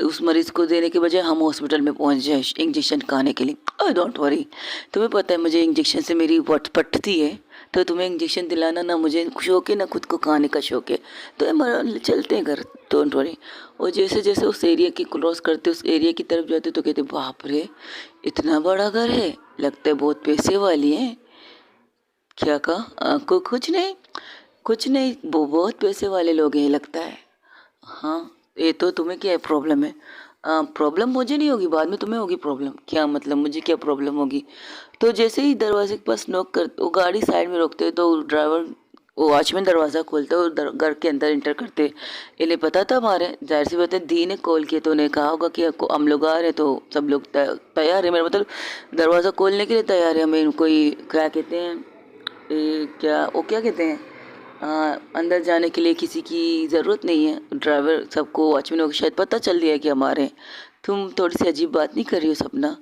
उस मरीज़ को देने के बजाय हम हॉस्पिटल में पहुंच जाए इंजेक्शन खाने के लिए। डोंट वरी, तुम्हें पता है मुझे इंजेक्शन से मेरी वट पटती है, तो तुम्हें इंजेक्शन दिलाना ना मुझे शौक है ना खुद को खाने का शौक है, तो चलते हैं घर, डोंट वरी। और जैसे जैसे उस एरिया की क्रॉस करते उस एरिया की तरफ जाते तो कहते बाप रे इतना बड़ा घर है, लगता है बहुत पैसे वाली है। क्या कहा? कुछ नहीं, कुछ नहीं, वो बहुत पैसे वाले लोग हैं लगता है। हाँ, ये तो तुम्हें क्या है प्रॉब्लम है? प्रॉब्लम मुझे नहीं होगी, बाद में तुम्हें होगी प्रॉब्लम। क्या मतलब मुझे क्या प्रॉब्लम होगी? तो जैसे ही दरवाजे के पास नॉक कर वो गाड़ी साइड में रोकते तो ड्राइवर वो वॉचमैन दरवाज़ा खोलते और घर के अंदर इंटर करते। इन्हें पता था हमारे, जाहिर सी बात है दी ने कॉल किया तो उन्हें कहा होगा कि हम लोग आ रहे हैं, तो सब लोग तैयार है, मेरा मतलब दरवाज़ा खोलने के लिए तैयार है। हमें कोई क्या कहते हैं, क्या वो क्या कहते हैं, अंदर जाने के लिए किसी की ज़रूरत नहीं है। ड्राइवर सबको वॉचमैन को शायद पता चल गया कि हमारे। तुम थोड़ी सी अजीब बात नहीं कर रही हो सपना?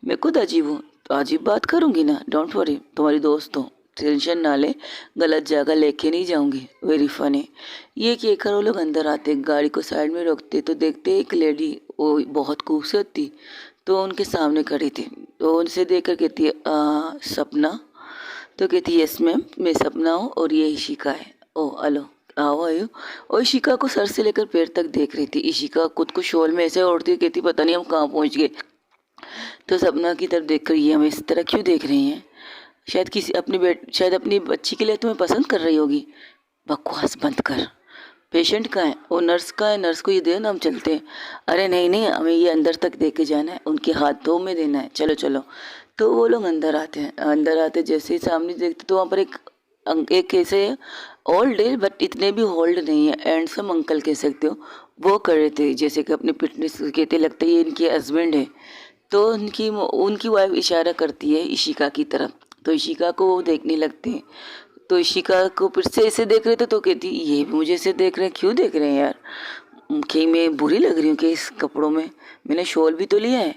मैं खुद अजीब हूँ तो अजीब बात करूँगी ना, डोंट वरी, तुम्हारी दोस्त हूँ, टेंशन ना ले, गलत जगह लेके नहीं जाऊँगी। Very funny. ये कहकर वो लोग अंदर आते, गाड़ी को साइड में रोकते तो देखते एक लेडी, वो बहुत खूबसूरत थी, तो उनके सामने खड़ी थी। तो उनसे देख कर कहती है सपना? तो कहती यस मैम, मैं सपना हूँ और ये इशिका है। ओ हेलो, आओ आयु। और इशिका को सर से लेकर पैर तक देख रही थी। इशिका खुद को शॉल में ऐसे ओढ़ती हुई कहती पता नहीं हम कहाँ पहुँच गए। तो सपना की तरफ देख कर ये हमें इस तरह क्यों देख रही हैं? शायद अपनी बच्ची के लिए तुम्हें पसंद कर रही होगी। बकवास बंद कर। पेशेंट का है और नर्स का है, नर्स को ये दे ना, हम चलते हैं। अरे नहीं नहीं, हमें ये अंदर तक दे के जाना है, उनके हाथों में देना है, चलो चलो। तो वो लोग अंदर आते हैं। अंदर आते जैसे ही सामने देखते तो वहाँ पर एक ऐसे ओल्ड है बट इतने भी ओल्ड नहीं है, हैंडसम अंकल कह सकते हो, वो कर रहे थे जैसे कि अपनी फिटनेस कहते, लगता है ये इनके हस्बैंड है। तो उनकी उनकी वाइफ इशारा करती है इशिका की तरफ, तो इशिका को वो देखने लगते हैं। तो इशिका को फिर से ऐसे देख रहे थे तो कहती ये भी मुझे ऐसे देख रहे हैं, क्यों देख रहे हैं यार? कि मैं बुरी लग रही हूँ कि इस कपड़ों में? मैंने शॉल भी तो लिया है।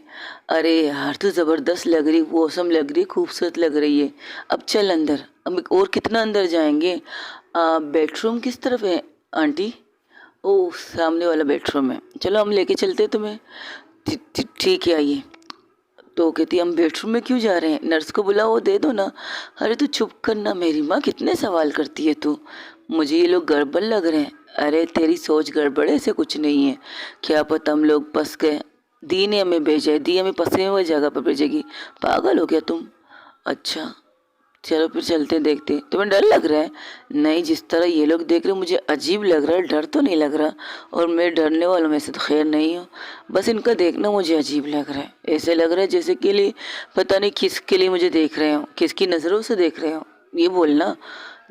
अरे यार तू ज़बरदस्त लग रही, मौसम लग रही, खूबसूरत लग रही है। अब चल अंदर, अब और कितना अंदर जाएंगे? बेडरूम किस तरफ है आंटी? ओ सामने वाला बेडरूम है, चलो हम लेके चलते हैं तुम्हें। ठीक है आइए। तो कहती हम बेडरूम में क्यों जा रहे हैं, नर्स को बुलाओ, वो दे दो ना। अरे तू चुप करना, मेरी माँ कितने सवाल करती है तू, मुझे ये लोग गड़बड़ लग रहे हैं। अरे तेरी सोच गड़बड़ है, ऐसे कुछ नहीं है, क्या पता हम लोग फंस गए, दी ने हमें भेजा है, दी हमें फंसे हुए जगह पर भेजेगी, पागल हो गया तुम? अच्छा चलो फिर चलते हैं, देखते हैं। तुम्हें डर लग रहा है? नहीं, जिस तरह ये लोग देख रहे हैं मुझे अजीब लग रहा है, डर तो नहीं लग रहा, और मैं डरने वालों में से तो खैर नहीं हूँ, बस इनका देखना मुझे अजीब लग रहा है। ऐसे लग रहा है जैसे कि लिए पता नहीं किसके लिए मुझे देख रहे हो, किसकी नज़रों से देख रहे हो, ये बोलना।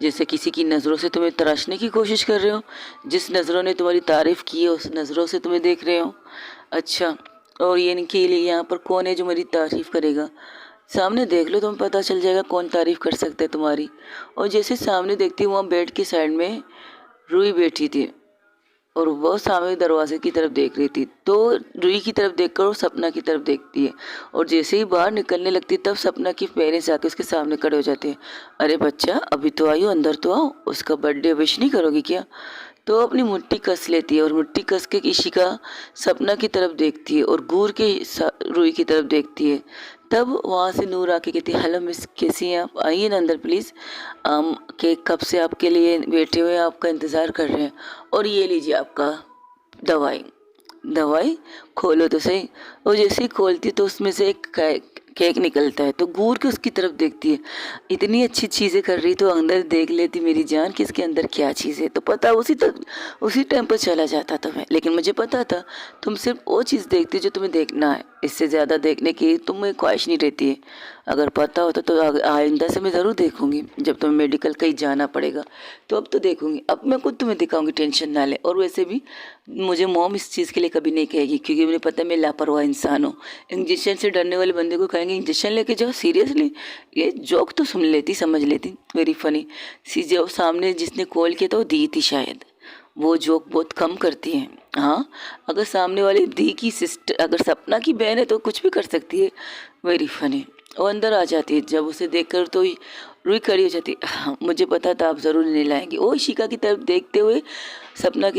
जैसे किसी की नज़रों से तुम्हें तराशने की कोशिश कर रहे हो, जिस नज़रों ने तुम्हारी तारीफ़ की है उस नज़रों से तुम्हें देख रहे हो। अच्छा, और ये इनके लिए यहाँ पर कौन है जो मेरी तारीफ़ करेगा? सामने देख लो, तुम्हें पता चल जाएगा कौन तारीफ कर सकता है तुम्हारी। और जैसे सामने देखती हूँ वहाँ बेड की साइड में रूही बैठी थी और वो सामने दरवाजे की तरफ देख रही थी। तो रूही की तरफ देखकर वो सपना की तरफ देखती है और जैसे ही बाहर निकलने लगती तब सपना की पेरेंट्स आके उसके सामने खड़े हो जाते हैं। अरे बच्चा अभी तो आई हो, अंदर तो आओ, उसका बर्थडे विश नहीं करोगी क्या? तो अपनी मुट्ठी कस लेती है और मुट्ठी कस के इशिका सपना की तरफ देखती है और घूर के रूही की तरफ देखती है। तब वहाँ से नूर आके कहती है हेलो मिस, कैसी हैं आप, आइए ना अंदर प्लीज़, केक कब से आपके लिए बैठे हुए हैं, आपका इंतज़ार कर रहे हैं, और ये लीजिए आपका दवाई। दवाई खोलो तो सही। वो जैसे ही खोलती तो उसमें से एक केक निकलता है, तो घूर के उसकी तरफ देखती है। इतनी अच्छी चीज़ें कर रही तो अंदर देख लेती मेरी जान कि इसके अंदर क्या चीज़ है, तो पता उसी टाइम पर चला जाता तुम्हें। लेकिन मुझे पता था तुम सिर्फ वो चीज़ देखती जो तुम्हें देखना है, इससे ज़्यादा देखने की तुम्हें ख्वाहिश नहीं रहती है। अगर पता होता तो आइंदा से मैं ज़रूर देखूंगी, जब तुम्हें मेडिकल कहीं जाना पड़ेगा तो अब तो देखूंगी, अब मैं खुद तुम्हें दिखाऊंगी, टेंशन ना ले। और वैसे भी मुझे मॉम इस चीज़ के लिए कभी नहीं कहेगी क्योंकि मुझे पता है मैं लापरवाह इंसान हूँ। इंजेक्शन से डरने वाले बंदे को कहेंगे इंजेक्शन लेके जाओ, सीरियसली? ये जोक तो सुन लेती, समझ लेती, वेरी फनी। जो सामने जिसने कॉल किया था वो दी थी शायद, वो जोक बहुत कम करती है। हाँ, अगर सामने वाली दी की सिस्टर, अगर सपना की बहन है तो कुछ भी कर सकती है, वेरी फनी। वो अंदर आ जाती है। जब उसे देखकर तो रुई खड़ी हो जाती है। हाँ, मुझे पता था आप ज़रूर नहीं लाएंगे। वो इशिका की तरफ देखते हुए सपना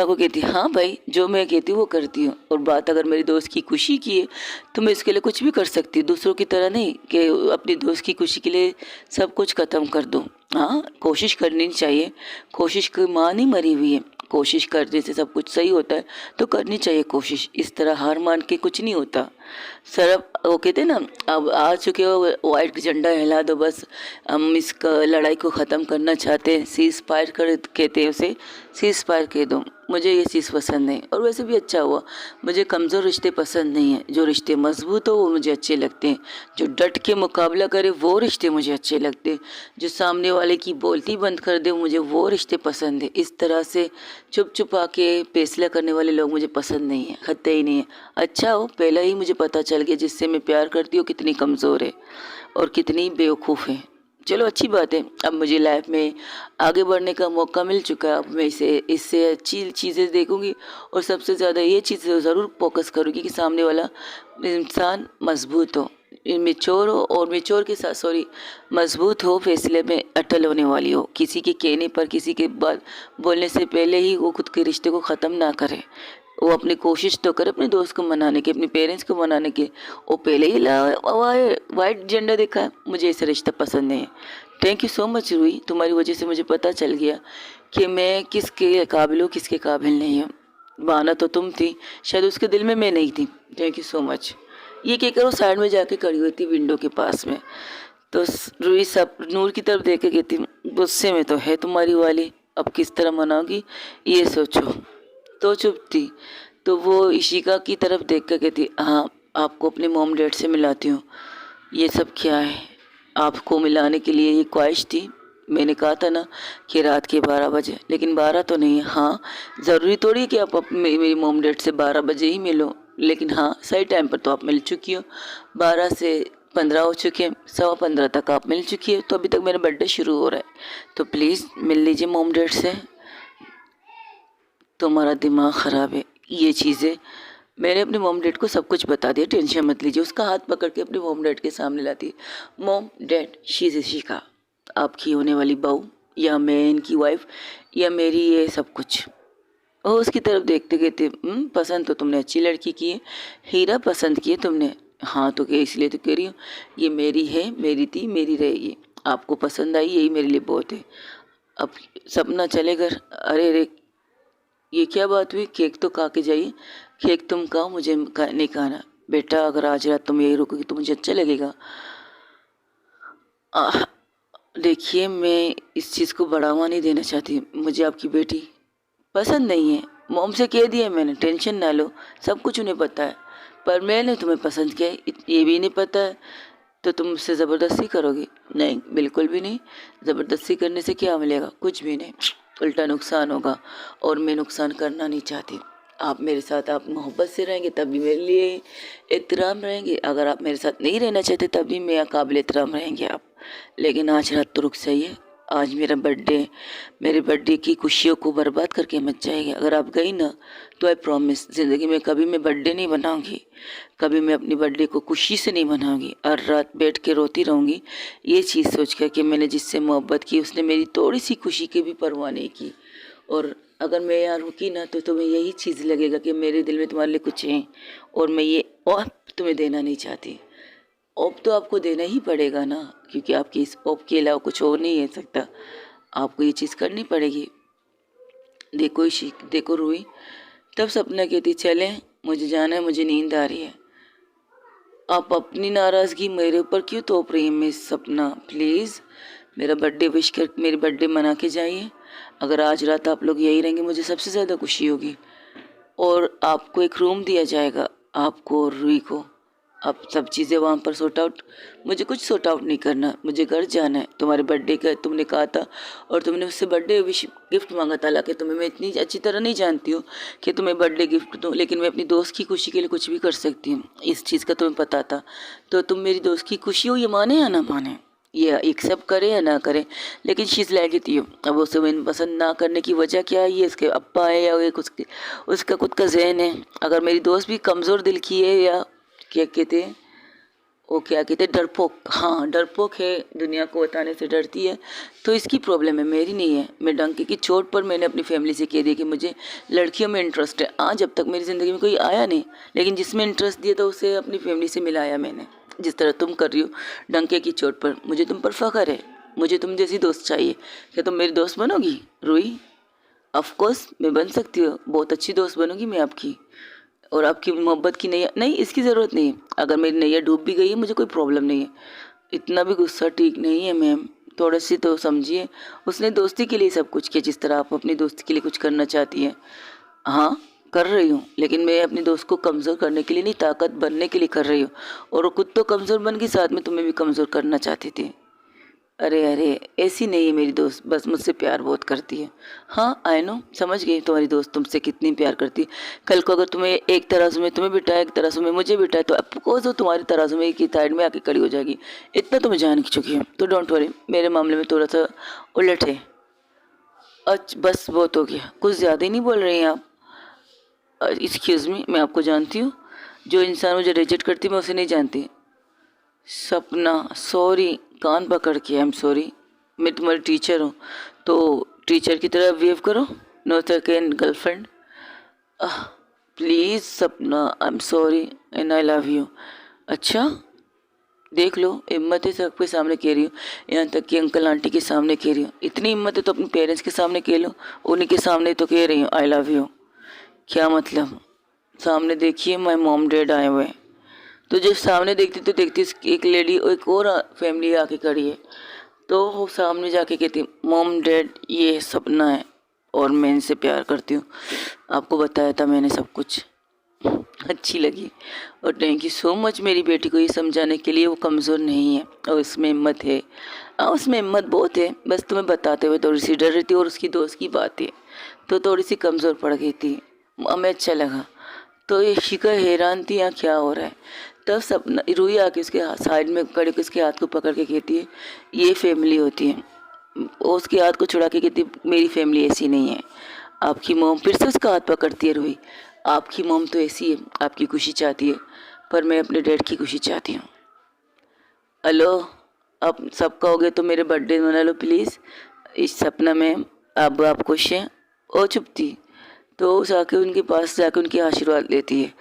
को कहती, हाँ भाई, जो मैं कहती हूँ वो करती हूँ। और बात अगर मेरी दोस्त की खुशी की है तो मैं इसके लिए कुछ भी कर सकती हूँ, दूसरों की तरह नहीं कि अपनी दोस्त की खुशी के लिए सब कुछ ख़त्म कर दूँ। हाँ, कोशिश करनी चाहिए। कोशिश की माँ नहीं मरी हुई है। कोशिश करने से सब कुछ सही होता है, तो करनी चाहिए कोशिश। इस तरह हार मान के कुछ नहीं होता। सर वो कहते हैं ना, अब आ चुके हो, वाइट झंडा हिला दो बस, हम इस लड़ाई को ख़त्म करना चाहते हैं, सीज फायर कर कहते हैं उसे, सीज फायर कह दो। मुझे ये चीज़ पसंद नहीं। और वैसे भी अच्छा हुआ, मुझे कमज़ोर रिश्ते पसंद नहीं हैं। जो रिश्ते मजबूत हो वो मुझे अच्छे लगते हैं। जो डट के मुकाबला करे वो रिश्ते मुझे अच्छे लगते हैं। जो सामने वाले की बोलती बंद कर दे, मुझे वो रिश्ते पसंद है। इस तरह से चुप चुप आके फैसला करने वाले लोग मुझे पसंद नहीं है, खत्ते ही नहीं है। अच्छा हो, पहले ही मुझे पता चल गया जिससे मैं प्यार करती हूँ कितनी कमज़ोर है और कितनी बेवकूफ़ है। चलो अच्छी बात है, अब मुझे लाइफ में आगे बढ़ने का मौका मिल चुका है। अब मैं इससे अच्छी चीज़ें देखूंगी और सबसे ज़्यादा ये चीज़ ज़रूर फोकस करूँगी कि सामने वाला इंसान मजबूत हो, मेच्योर हो, और मेच्योर के साथ मजबूत हो, फैसले में अटल होने वाली हो। किसी के कहने पर, किसी के बात बोलने से पहले ही वो खुद के रिश्ते को ख़त्म ना करे। वो अपनी कोशिश तो करे अपने दोस्त को मनाने की, अपने पेरेंट्स को मनाने की। वो पहले ही वाइट झंडा देखा है। मुझे ऐसा रिश्ता पसंद नहीं है। Thank you so much Roohi, तुम्हारी वजह से मुझे पता चल गया कि मैं किसके काबिल हूँ, किसके काबिल नहीं हूँ। बहाना तो तुम थी, शायद उसके दिल में मैं नहीं थी। Thank you so much. ये कहकर वो साइड में जाके खड़ी हुई थी विंडो के पास में। तो रूही सब नूर की तरफ देख के कहती, गुस्से में तो है तुम्हारी वाली, अब किस तरह मनाओगी ये सोचो। तो चुप थी। तो वो इशिका की तरफ देख कर कहती, हाँ, आपको अपने मॉम डैड से मिलाती हूँ। ये सब क्या है? आपको मिलाने के लिए ये ख्वाहिश थी। मैंने कहा था ना कि रात के 12 बजे, लेकिन 12 तो नहीं है। हाँ, ज़रूरी थोड़ी है कि आप मेरी मॉम डैड से 12 बजे ही मिलो, लेकिन हाँ, सही टाइम पर तो आप मिल चुकी हो। 12 से 15 हो चुके हैं, 15:15 तक आप मिल चुकी है, तो अभी तक मेरा बर्थडे शुरू हो रहा है। तो प्लीज़ मिल लीजिए मॉम डैड से। तुम्हारा दिमाग ख़राब है। ये चीज़ें मैंने अपने मॉम डैड को सब कुछ बता दिया, टेंशन मत लीजिए। उसका हाथ पकड़ के अपने मॉम डैड के सामने लाती है। Mom dad, she is Ishika, आपकी होने वाली बहू, या मैं इनकी वाइफ, या मेरी ये सब कुछ। और उसकी तरफ देखते कहते, पसंद तो तुमने अच्छी लड़की की है, हीरा पसंद किए तुमने। हाँ, तो क्या इसलिए तो कह रही हूँ, ये मेरी है, मेरी थी, मेरी रहेगी। आपको पसंद आई, यही मेरे लिए बहुत है। अब सपना चले घर। अरे रे, ये क्या बात हुई? केक तो खा के जाइए। केक तुम खाओ, मुझे नहीं खाना। बेटा, अगर आज रात तुम यही रुकोगी तो मुझे अच्छा लगेगा। आह, देखिए, मैं इस चीज़ को बढ़ावा नहीं देना चाहती। मुझे आपकी बेटी पसंद नहीं है। मॉम से कह दिया मैंने, टेंशन ना लो, सब कुछ उन्हें पता है। पर मैंने तुम्हें पसंद किया है, ये भी नहीं पता है। तो तुम मुझसे ज़बरदस्ती करोगी? नहीं, बिल्कुल भी नहीं। ज़बरदस्ती करने से क्या मिलेगा? कुछ भी नहीं, उल्टा नुकसान होगा, और मैं नुकसान करना नहीं चाहती। आप मेरे साथ, आप मोहब्बत से रहेंगे तब भी मेरे लिए एहतराम रहेंगे। अगर आप मेरे साथ नहीं रहना चाहते तब भी मेरा काबिल एहतराम रहेंगे आप। लेकिन आज रात तो रुक जाइए। आज मेरा बर्थडे, मेरे बर्थडे की खुशियों को बर्बाद करके मत जाइए। अगर आप गई ना, तो आई प्रॉमिस, ज़िंदगी में कभी मैं बर्थडे नहीं बनाऊंगी, कभी मैं अपनी बर्थडे को खुशी से नहीं मनाऊंगी। और रात बैठ के रोती रहूंगी, ये चीज़ सोच कर कि मैंने जिससे मोहब्बत की उसने मेरी थोड़ी सी खुशी की भी परवाह नहीं की। और अगर मैं यहाँ रुकी ना, तो तुम्हें यही चीज़ लगेगा कि मेरे दिल में तुम्हारे लिए कुछ है, और मैं ये और तुम्हें देना नहीं चाहती। ओप तो आपको देना ही पड़ेगा ना, क्योंकि आपकी इस ओप के अलावा कुछ और नहीं है सकता। आपको ये चीज़ करनी पड़ेगी। देखो देखो रूही, तब सपना कहती, चले, मुझे जाना है, मुझे नींद आ रही है। आप अपनी नाराज़गी मेरे ऊपर क्यों थोप रही हैं? मिस सपना, प्लीज़ मेरा बर्थडे विश कर, मेरी बर्थडे मना के जाइए। अगर आज रात आप लोग यही रहेंगे, मुझे सबसे ज़्यादा खुशी होगी। और आपको एक रूम दिया जाएगा, आपको और रूही को। अब सब चीज़ें वहाँ पर सॉर्ट आउट, मुझे कुछ सॉर्ट आउट नहीं करना, मुझे घर जाना है। तुम्हारे बर्थडे का तुमने कहा था, और तुमने मुझसे बर्थडे विश गिफ्ट मांगा था। हालांकि तुम्हें मैं इतनी अच्छी तरह नहीं जानती हूँ कि तुम्हें बर्थडे गिफ्ट दूँ, लेकिन मैं अपनी दोस्त की खुशी के लिए कुछ भी कर सकती हूँ। इस चीज़ का तुम्हें पता था। तो तुम मेरी दोस्त की खुशी हो, ये माने या ना माने, ये एक्सेप्ट करे या ना करे, लेकिन she is like it you. अब उसे मैंने पसंद ना करने की वजह क्या है? ये इसके अप्पा है, या एक उसका खुद का जहन है। अगर मेरी दोस्त भी कमज़ोर दिल की है, या क्या कहते हैं, वो क्या कहते हैं, डरपोक। हाँ, डरपोक है, दुनिया को बताने से डरती है। तो इसकी प्रॉब्लम है, मेरी नहीं है। मैं डंके की चोट पर मैंने अपनी फैमिली से कह दिया कि मुझे लड़कियों में इंटरेस्ट है। आज जब तक मेरी ज़िंदगी में कोई आया नहीं, लेकिन जिसमें इंटरेस्ट दिया था उसे अपनी फैमिली से मिलाया मैंने। जिस तरह तुम कर रही हो डंके की चोट पर, मुझे तुम पर फ़ख्र है। मुझे तुम जैसी दोस्त चाहिए। क्या तुम मेरी दोस्त बनोगी रूही? ऑफ कोर्स मैं बन सकती हूँ, बहुत अच्छी दोस्त बनूंगी मैं आपकी। और आपकी मोहब्बत की नैया नहीं, इसकी ज़रूरत नहीं है। अगर मेरी नैया डूब भी गई है मुझे कोई प्रॉब्लम नहीं है। इतना भी गुस्सा ठीक नहीं है मैम, थोड़ा सी तो समझिए। उसने दोस्ती के लिए सब कुछ किया, जिस तरह आप अपनी दोस्ती के लिए कुछ करना चाहती हैं। हाँ, कर रही हूँ, लेकिन मैं अपनी दोस्त को कमज़ोर करने के लिए नहीं, ताकत बनने के लिए कर रही हूँ। और वो खुद तो कमज़ोर बन गई, साथ में तुम्हें भी कमज़ोर करना चाहती थी। अरे अरे, ऐसी नहीं है मेरी दोस्त, बस मुझसे प्यार बहुत करती है। हाँ आई नो, समझ गई तुम्हारी दोस्त तुमसे कितनी प्यार करती है। कल को अगर तुम्हें एक तराजू में तुम्हें बिठाए, एक तराजू में मुझे बिठाए, तो अफकोर्स वो तुम्हारी तराजू में की साइड में आके खड़ी हो जाएगी। इतना तो मैं जान चुकी हूँ। तो डोंट वरी, मेरे मामले में थोड़ा सा उलट है। अच्छा बस बहुत हो गया, कुछ ज़्यादा ही नहीं बोल रही हैं आप। एक्सक्यूज़ मी, मैं आपको जानती हूँ। जो इंसान मुझे रिजेक्ट करती मैं उसे नहीं जानती। सपना, सॉरी, कान पकड़ के आई एम सॉरी। मैं तुम्हारी टीचर हूँ, तो टीचर की तरह बिहेव करो, नो सेकेंड गर्लफ्रेंड। प्लीज़ सपना, I am sorry and I love you. अच्छा, देख लो, हिम्मत है सबके सामने कह रही हूँ, यहाँ तक कि अंकल आंटी के सामने कह रही हूँ। इतनी हिम्मत है तो अपने पेरेंट्स के सामने कह लो, उन्हीं के सामने तो कह रही हूँ आई लव यू। क्या मतलब? सामने देखिए, माई मॉम डैड आए हुए हैं। तो जब सामने देखती तो देखती एक लेडी और एक और फैमिली आके खड़ी है। तो वो सामने जाके कहती, मॉम डैड ये सपना है और मैं इनसे प्यार करती हूँ। आपको बताया था मैंने सब कुछ। अच्छी लगी और थैंक यू सो मच मेरी बेटी को ये समझाने के लिए। वो कमज़ोर नहीं है और उसमें हिम्मत है। हाँ, उसमें हिम्मत बहुत है, बस तुम्हें बताते हुए थोड़ी सी डर रही थी। और उसकी दोस्त की बात है तो थोड़ी सी कमज़ोर पड़ गई थी। हमें अच्छा लगा। तो ये शिखा हैरान थी यहाँ क्या हो रहा है। तब सपना रूही आके उसके साइड में खड़े होकर उसके हाथ को पकड़ के कहती है, ये फैमिली होती है। वो उसके हाथ को छुड़ा के कहती, मेरी फैमिली ऐसी नहीं है। आपकी मोम, फिर से उसका हाथ पकड़ती है रूही, आपकी मोम तो ऐसी है, आपकी खुशी चाहती है, पर मैं अपने डैड की खुशी चाहती हूँ। हेलो, अब सबका हो गया तो मेरे बर्थडे मना लो प्लीज़। इस सपना में अब आप खुश हैं? ओ चुप थी। तो उस आके उनके पास जाके उनके आशीर्वाद लेती है।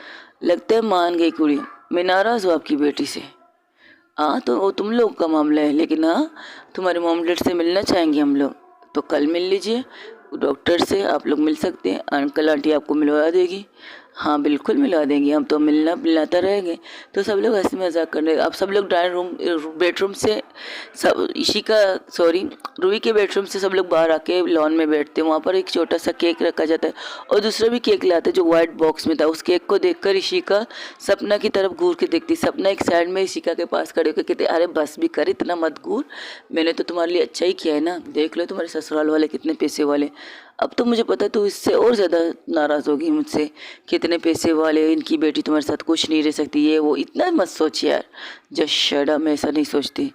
लगता है मान गई कुड़ी। मैं नाराज़ हूँ आपकी बेटी से। हाँ, तो वो तुम लोग का मामला है, लेकिन हाँ, तुम्हारे मॉम डैड से मिलना चाहेंगे हम लोग, तो कल मिल लीजिए। डॉक्टर से आप लोग मिल सकते हैं, अंकल आंटी आपको मिलवा देगी। हाँ बिल्कुल मिलवा देंगे, हम तो मिलना मिलाता रहेंगे। तो सब लोग हंसी मजाक करने, अब सब लोग ड्राइंग रूम बेडरूम से, सब इशिका सॉरी रूही के बेडरूम से सब लोग बाहर आके लॉन में बैठते हैं। वहाँ पर एक छोटा सा केक रखा जाता है और दूसरा भी केक लाते हैं जो वाइट बॉक्स में था। उस केक को देखकर इशिका सपना की तरफ घूर के देखती। सपना एक साइड में इशिका के पास खड़े होकर कहते, अरे बस भी कर, इतना मत घूर, मैंने तो तुम्हारे लिए अच्छा ही किया है ना। देख लो तुम्हारे ससुराल वाले कितने पैसे वाले। अब तो मुझे पता है तू इससे और ज़्यादा नाराज़ होगी मुझसे, कितने पैसे वाले, इनकी बेटी तुम्हारे साथ कुछ नहीं रह सकती, ये वो। इतना मत सोच यार, जस्ट शट अप, मैं ऐसा नहीं सोचती।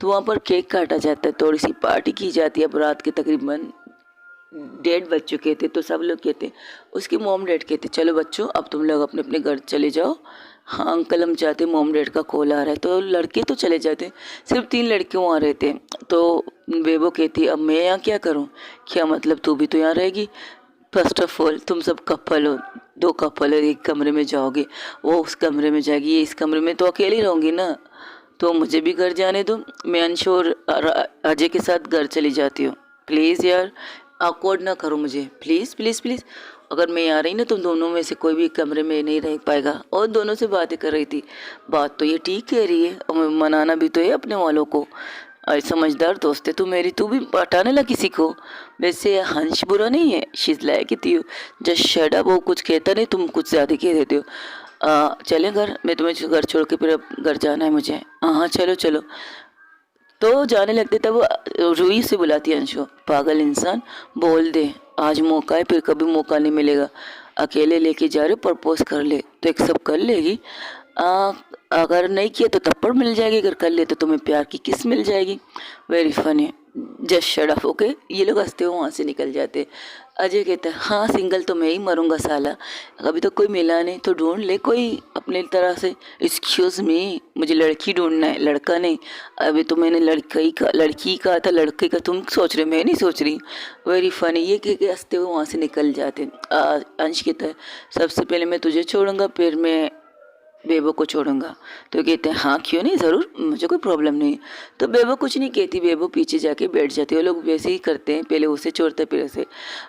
तो वहाँ पर केक काटा जाता है, थोड़ी सी पार्टी की जाती है। अब रात के तकरीबन 1:30 बज चुके थे। तो सब लोग कहते, उसके मॉम डैड कहते, चलो बच्चों अब तुम लोग अपने अपने घर चले जाओ। हाँ अंकल हम चाहते, मॉम डैड का कॉल आ रहा है। तो लड़के तो चले जाते, सिर्फ 3 लड़के वहाँ रहते। तो बेबो कहती, अब मैं यहाँ क्या करूँ? क्या मतलब, तू भी तो यहाँ रहेगी? फर्स्ट ऑफ ऑल तुम सब कपल हो, 2 कपल हो, एक कमरे में जाओगे, वो उस कमरे में जाएगी, ये इस कमरे में, तो अकेली रहूँगी ना। तो मुझे भी घर जाने दो, मैं अंशु और अजय के साथ घर चली जाती हूँ। प्लीज़ यार awkward ना करो मुझे, प्लीज़ प्लीज़ प्लीज़। अगर मैं यहाँ रही ना, तुम दोनों में से कोई भी कमरे में नहीं रह पाएगा। और दोनों से बातें कर रही थी। बात तो ये ठीक कह रही है, और मनाना भी तो है अपने वालों को। समझदार दोस्त है तू मेरी, तू भी हटाने लगा किसी को। वैसे हंस बुरा नहीं है, शीज लायक थी। जस्ट शट अप, वो कुछ कहता नहीं, तुम कुछ ज़्यादा कह देते हो। चलें घर, मैं तुम्हें घर छोड़ के फिर अब घर जाना है मुझे। हाँ चलो चलो। तो जाने लगते तब रूही से बुलाती है अंशु, पागल इंसान, बोल दे आज मौका है, फिर कभी मौका नहीं मिलेगा। अकेले लेके जा रहे हो, प्रपोज कर ले तो एक सब कर लेगी। अगर नहीं किया तो थप्पड़ मिल जाएगी, अगर कर ले तो तुम्हें प्यार की किस मिल जाएगी। Very funny. Just shut up okay. ये लोग हंसते हुए वहाँ से निकल जाते। अजय कहता है हाँ सिंगल तो मैं ही मरूंगा साला, अभी तो कोई मिला नहीं तो ढूंढ ले कोई अपने तरह से। एक्सक्यूज मी, मुझे लड़की ढूंढना है, लड़का नहीं। अभी तो मैंने लड़की कहा था, लड़के का तुम सोच रहे हो, मैं नहीं सोच रही। Very funny. ये कह के हंसते हुए वहाँ से निकल जाते। अंश कहता है सबसे पहले मैं तुझे छोड़ूंगा फिर मैं बेबो को छोड़ूंगा। तो कहते हैं हाँ क्यों नहीं, ज़रूर, मुझे कोई प्रॉब्लम नहीं। तो बेबो कुछ नहीं कहती, बेबो पीछे जाके बैठ जाती है। वो लोग वैसे ही करते हैं, पहले उसे छोड़ते फिर उसे।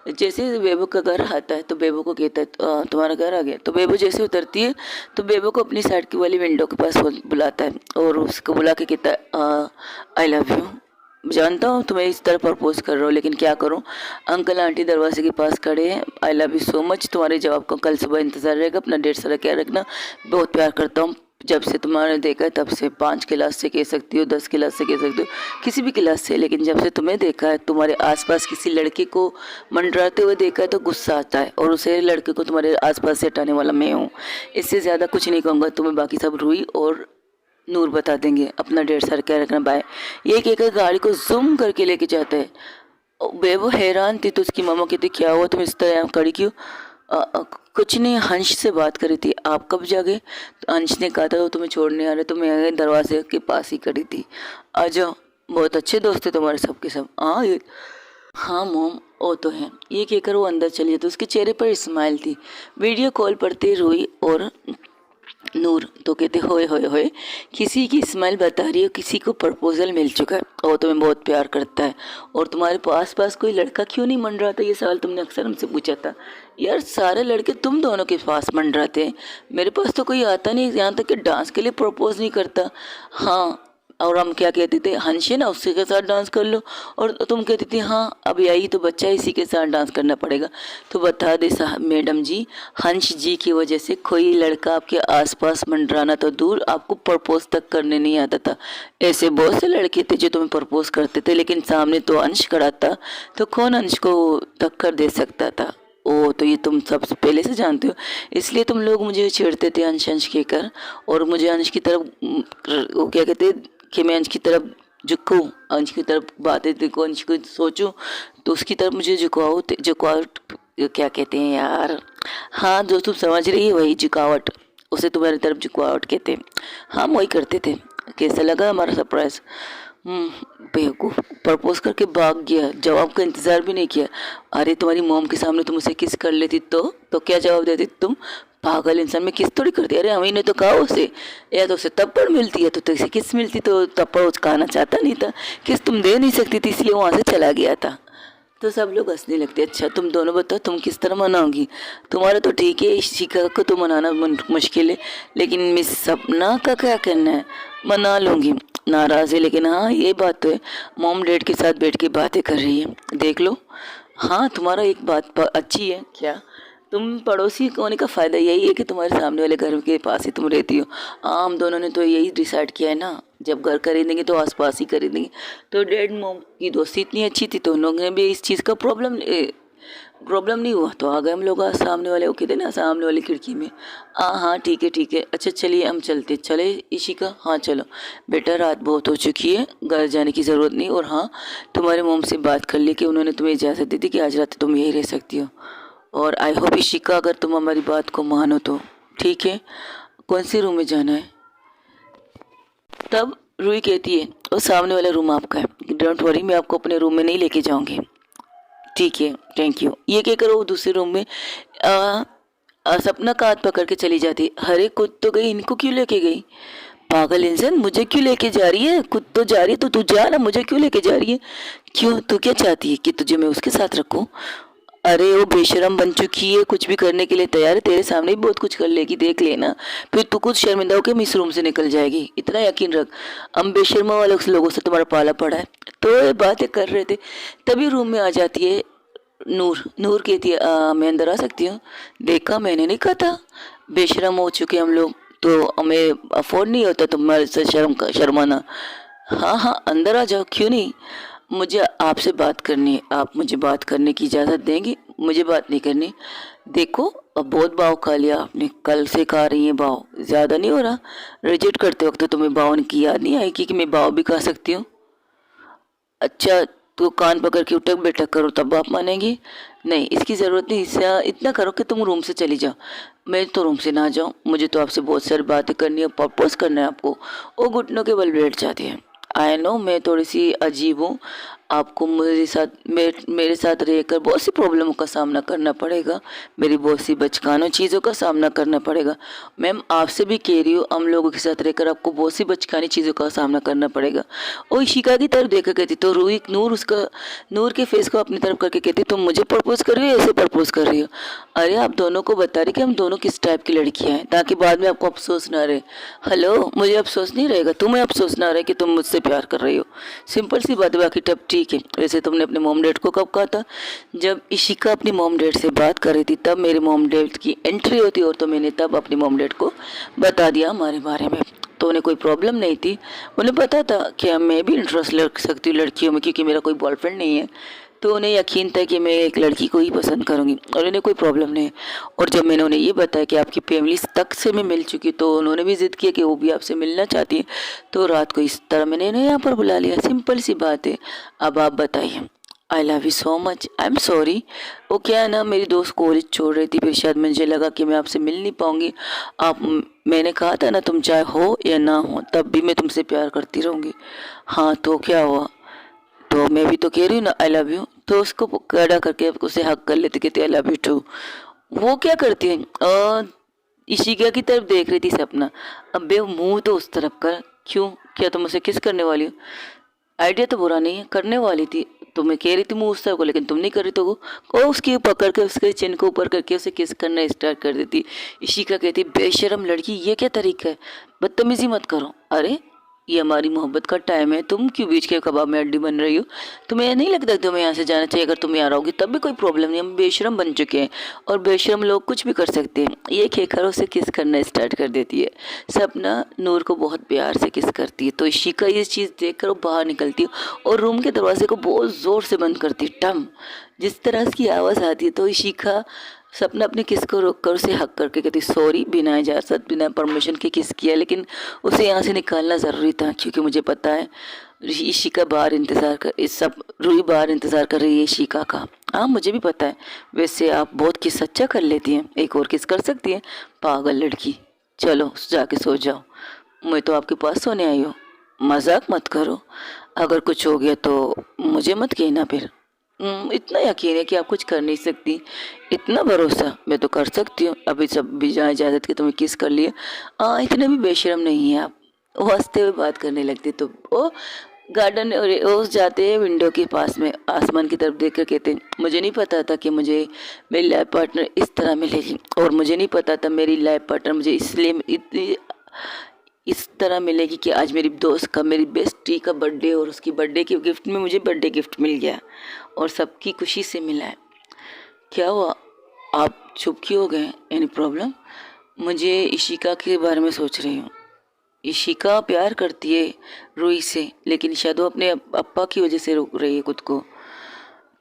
जैसे बेबो का घर आता है तो बेबो को कहता है तुम्हारा घर आ गया। तो बेबो जैसे उतरती है तो बेबो को अपनी साइड की वाली विंडो के पास बुलाता है और उसको बुला के कहता है आई लव यू, जानता हूँ तुम्हें इस तरह प्रपोज कर रहा हूँ लेकिन क्या करूँ, अंकल आंटी दरवाजे के पास खड़े हैं। I love you so much, तुम्हारे जवाब का कल सुबह इंतज़ार रहेगा, अपना डेट सारा क्या रखना, बहुत प्यार करता हूँ। जब से तुम्हारे देखा है तब से 5 क्लास से कह सकती हो, 10 क्लास से कह सकती हो, किसी भी क्लास से, लेकिन जब से तुम्हें देखा है, तुम्हारे आसपास किसी लड़के को मंडराते हुए देखा है तो गुस्सा आता है और उसे लड़के को तुम्हारे आसपास से हटाने वाला मैं हूँ। इससे ज़्यादा कुछ नहीं कहूँगा तुम्हें, बाकी सब रूही और नूर बता देंगे, अपना डेढ़ सर क्या रखना बाय। ये कहकर गाड़ी को जूम करके लेके जाता है। बेबो हैरान थी तो उसकी मामा कहती क्या हुआ, तुम इस तरह यहाँ खड़ी क्यों? कुछ नहीं, हंस से बात करी थी, आप कब जागे? तो अंश ने कहा था वो तुम्हें छोड़ने आ रहे, तो मैं दरवाजे के पास ही खड़ी थी, आ जाओ, बहुत अच्छे दोस्त थे तुम्हारे सबके सब। हाँ मोम वो तो है। ये कहकर वो अंदर चली जाती, उसके चेहरे पर स्माइल थी। वीडियो कॉल पर तेज हुई और नूर तो कहते होए होए होए, किसी की स्माइल बता रही है किसी को प्रपोजल मिल चुका है और तुम्हें बहुत प्यार करता है, और तुम्हारे पास पास कोई लड़का क्यों नहीं मंडरा था? ये सवाल तुमने अक्सर हमसे पूछा था। यार सारे लड़के तुम दोनों के पास मंडराते हैं, मेरे पास तो कोई आता नहीं, यहाँ तक कि डांस के लिए प्रपोज नहीं करता। हाँ, और हम क्या कहते थे, हंस है ना उसी के साथ डांस कर लो, और तुम कहती थी हाँ अब यही तो बच्चा है इसी के साथ डांस करना पड़ेगा। तो बता दे साहब मैडम जी, हंस जी की वजह से कोई लड़का आपके आसपास मंडराना तो दूर, आपको प्रपोज तक करने नहीं आता था। ऐसे बहुत से लड़के थे जो तुम्हें प्रपोज करते थे, लेकिन सामने तो अंश खड़ा था, तो कौन अंश को टक्कर दे सकता था? ओ तो ये तुम सब पहले से जानते हो, इसलिए तुम लोग मुझे छेड़ते थे अंश अंश कहकर, और मुझे अंश की तरफ वो क्या कहते कि मैं अंश की तरफ झुकूँ, अंश की तरफ बातें देखो, अंश को सोचूं, तो उसकी तरफ मुझे झुकावट क्या कहते हैं यार, हाँ जो तुम समझ रही है वही झुकावट, उसे तुम्हारी तरफ झुकावट कहते हैं। हाँ वही करते थे। कैसा लगा हमारा सरप्राइज? बेवकूफ़, प्रपोज करके भाग गया, जवाब का इंतज़ार भी नहीं किया। अरे तुम्हारी मॉम के सामने तुम उसे किस कर लेती तो क्या जवाब देती तुम? पागल इंसान, में किस थोड़ी करती। अरे हमें ने तो कहा उसे, या तो उसे तप्पड़ मिलती है तो इसे किस मिलती, तो तप्पड़ उस कहना चाहता नहीं था, किस तुम दे नहीं सकती थी, इसलिए वहाँ से चला गया था। तो सब लोग हंसने लगते। अच्छा तुम दोनों बताओ तुम किस तरह मनाओगी? तुम्हारा तो ठीक है, शिखा को तो मनाना मुश्किल है, लेकिन मिस सपना का क्या कहना है? मना लूँगी, नाराज़ है लेकिन हाँ ये बात तो है, मॉम डैड के साथ बैठ के बातें कर रही है, देख लो। हाँ तुम्हारा एक बात अच्छी है, क्या? तुम पड़ोसी होने का फ़ायदा यही है कि तुम्हारे सामने वाले घर के पास ही तुम रहती हो। हाँ हम दोनों ने तो यही डिसाइड किया है ना, जब घर खरीदेंगे तो आसपास ही खरीदेंगे। तो डैड मॉम की दोस्ती इतनी अच्छी थी तो उन लोगों ने भी इस चीज़ का प्रॉब्लम नहीं हुआ, तो आ गए हम लोग सामने वाले, वो कहते ना सामने वाली खिड़की में। हाँ ठीक है ठीक है, अच्छा चलिए हम चलते, चले इशिका? हाँ चलो बेटा, रात बहुत हो चुकी है, घर जाने की ज़रूरत नहीं, और हाँ तुम्हारे मोम से बात कर ली कि उन्होंने तुम्हें इजाज़त दी थी कि आज रात तुम यहीं रह सकती हो, और आई होप इशिका अगर तुम हमारी बात को मानो तो ठीक है। कौन से रूम में जाना है? तब रूही कहती है वो सामने वाला रूम आपका है, डोंट वरी, मैं आपको अपने रूम में नहीं लेके जाऊंगी। ठीक है थैंक यू। ये कहकर वो दूसरे रूम में सपना का हाथ पकड़ के चली जाती। अरे खुद तो गई, इनको क्यों लेके गई? पागल इंसान, मुझे क्यों लेके जा रही है? खुद तो जा रही है तो तू जा ना, मुझे क्यों लेके जा रही है? क्यों, तू क्या चाहती है कि तुझे मैं उसके साथ रखूं? अरे वो बेशरम बन चुकी है, कुछ भी करने के लिए तैयार है, तेरे सामने भी बहुत कुछ कर लेगी, देख लेना, फिर तू कुछ शर्मिंदा होकर इस रूम से निकल जाएगी, इतना यकीन रख। हम बेशर्मा वाले उस लोगों से तुम्हारा पाला पड़ा है। तो ये बातें कर रहे थे, तभी रूम में आ जाती है नूर। नूर कहती है मैं अंदर आ सकती हूँ? देखा, मैंने नहीं कहा था बेशरम हो चुके हम लोग, तो हमें अफोर्ड नहीं होता तुम्हारे से शर्माना। हाँ हाँ अंदर आ जाओ, क्यों नहीं, मुझे आपसे बात करनी है, आप मुझे बात करने की इजाज़त देंगे? मुझे बात नहीं करनी। देखो अब बहुत भाव खा लिया आपने, कल से खा रही हैं भाव, ज़्यादा नहीं हो रहा? रिजेक्ट करते वक्त तो तुम्हें भाव की याद नहीं आएगी कि मैं भाव भी खा सकती हूँ? अच्छा तो कान पकड़ के उठक बैठक करो तब आप मानेंगी? नहीं, इसकी ज़रूरत नहीं। इससे इतना करो कि तुम रूम से चली जाओ। मैं तो रूम से ना जाऊँ, मुझे तो आपसे बहुत सारी बातें करनी है, प्रपोज़ करना है आपको। वो घुटनों के बल बैठ जाती है। आई नो मैं थोड़ी सी अजीब हूँ, आपको मेरे साथ रहकर बहुत सी प्रॉब्लमों का सामना करना पड़ेगा, मेरी बहुत सी बचकानों चीज़ों का सामना करना पड़ेगा। मैम आपसे भी कह रही हूँ, हम लोगों के साथ रहकर आपको बहुत सी बचकानी चीज़ों का सामना करना पड़ेगा। और इशिका की तरफ देखा कहती तो रूही नूर के फेस को अपनी तरफ करके कहती तुम मुझे प्रपोज कर रही हो, ऐसे प्रपोज कर रही हो? अरे आप दोनों को बता रही कि हम दोनों किस टाइप की लड़कियां हैं, ताकि बाद में आपको अफसोस ना रहे। हेलो, मुझे अफसोस नहीं रहेगा, तुम्हें अफसोस ना रहे कि तुम मुझसे प्यार कर रही हो। सिंपल सी बात है। बाकी तब ठीक है। वैसे तुमने अपने मॉम डैड को कब कहा था? जब इशिका अपनी मॉम डैड से बात कर रही थी तब मेरे मॉम डैड की एंट्री होती, और तो मैंने तब अपनी मॉम डैड को बता दिया हमारे बारे में। तो उन्हें कोई प्रॉब्लम नहीं थी, उन्हें पता था कि मैं भी इंटरेस्ट ले सकती हूँ लड़कियों में, क्योंकि मेरा कोई बॉयफ्रेंड नहीं है। तो उन्हें यकीन था कि मैं एक लड़की को ही पसंद करूँगी और इन्हें कोई प्रॉब्लम नहीं है। और जब मैंने उन्हें ये बताया कि आपकी फैमिली तक से मैं मिल चुकी, तो उन्होंने भी ज़िद किया कि वो भी आपसे मिलना चाहती है। तो रात को इस तरह मैंने इन्हें यहाँ पर बुला लिया। सिंपल सी बात है। अब आप बताइए। I love you so much, I am sorry. वो क्या है ना, मेरी दोस्त कॉलेज छोड़ रही थी, फिर शायद मुझे लगा कि मैं आपसे मिल नहीं पाऊँगी। आप मैंने कहा था ना, तुम चाहे हो या ना हो तब भी मैं तुमसे प्यार करती रहूँगी। हाँ तो क्या हुआ? तो मैं भी तो कह रही हूँ ना आई लव यू। तो उसको खड़ा करके उसे हक कर लेती, कहती आई लव यू टू। वो क्या करती है, इशिका की तरफ देख रही थी सपना। अबे मुंह तो उस तरफ कर। क्यों, क्या तुम उसे किस करने वाली हो? आइडिया तो बुरा नहीं है, करने वाली थी। तो मैं कह रही थी मुंह उस तरफ को, लेकिन तुम नहीं कर रही। तो वो उसकी पकड़ के उसके चिन को ऊपर करके उसे किस करना स्टार्ट कर देती। इशिका कहती बेशरम लड़की, ये क्या तरीका है, बदतमीजी मत करो। अरे ये हमारी मोहब्बत का टाइम है, तुम क्यों बीच के कबाब में अड्डी बन रही हो? तुम्हें नहीं लगता कि तुम्हें यहाँ से जाना चाहिए? अगर तुम यहाँ रहोगी तब भी कोई प्रॉब्लम नहीं, हम बेशरम बन चुके हैं और बेशरम लोग कुछ भी कर सकते हैं। ये कहकर उसे किस करना स्टार्ट कर देती है। सपना नूर को बहुत प्यार से किस करती है, तो इशिका ये चीज़ देखकर वो बाहर निकलती है और रूम के दरवाजे को बहुत ज़ोर से बंद करती है। टम जिस तरह उसकी आवाज़ आती है, तो इशिका सपना अपने किस को रोक कर उसे हक करके कहती सॉरी, बिना इजाज़त बिना परमिशन के किस किया, लेकिन उसे यहाँ से निकालना ज़रूरी था, क्योंकि मुझे पता है इशिका बाहर इंतज़ार कर, इस सब रूही बाहर इंतज़ार कर रही है इशिका का। हाँ मुझे भी पता है। वैसे आप बहुत किस अच्छा कर लेती हैं, एक और किस कर सकती हैं, पागल लड़की। चलो जाके सो जाओ, मैं तो आपके पास सोने आई हूँ। मजाक मत करो, अगर कुछ हो गया तो मुझे मत कहना फिर। इतना यकीन है कि आप कुछ कर नहीं सकती? इतना भरोसा? मैं तो कर सकती हूँ, अभी सब बिना इजाज़त के तुम्हें किस कर लिया। इतने भी बेशरम नहीं है आप। वो हंसते हुए बात करने लगती, तो वो गार्डन और वो जाते हैं विंडो के पास में, आसमान की तरफ देख कर कहते हैं मुझे नहीं पता था कि मुझे मेरी लाइफ पार्टनर इस तरह मिलेगी, और मुझे नहीं पता था मेरी लाइफ पार्टनर मुझे इसलिए इतनी इस तरह मिलेगी कि आज मेरी दोस्त का, मेरी बेस्टी का बर्थडे, और उसकी बर्थडे के गिफ्ट में मुझे बर्थडे गिफ्ट मिल गया और सबकी खुशी से मिला है। क्या हुआ, आप चुप क्यों हो गए? Any problem? मुझे इशिका के बारे में सोच रही हूँ। इशिका प्यार करती है रूही से, लेकिन शायद वो अपने अप्पा की वजह से रोक रही है खुद को।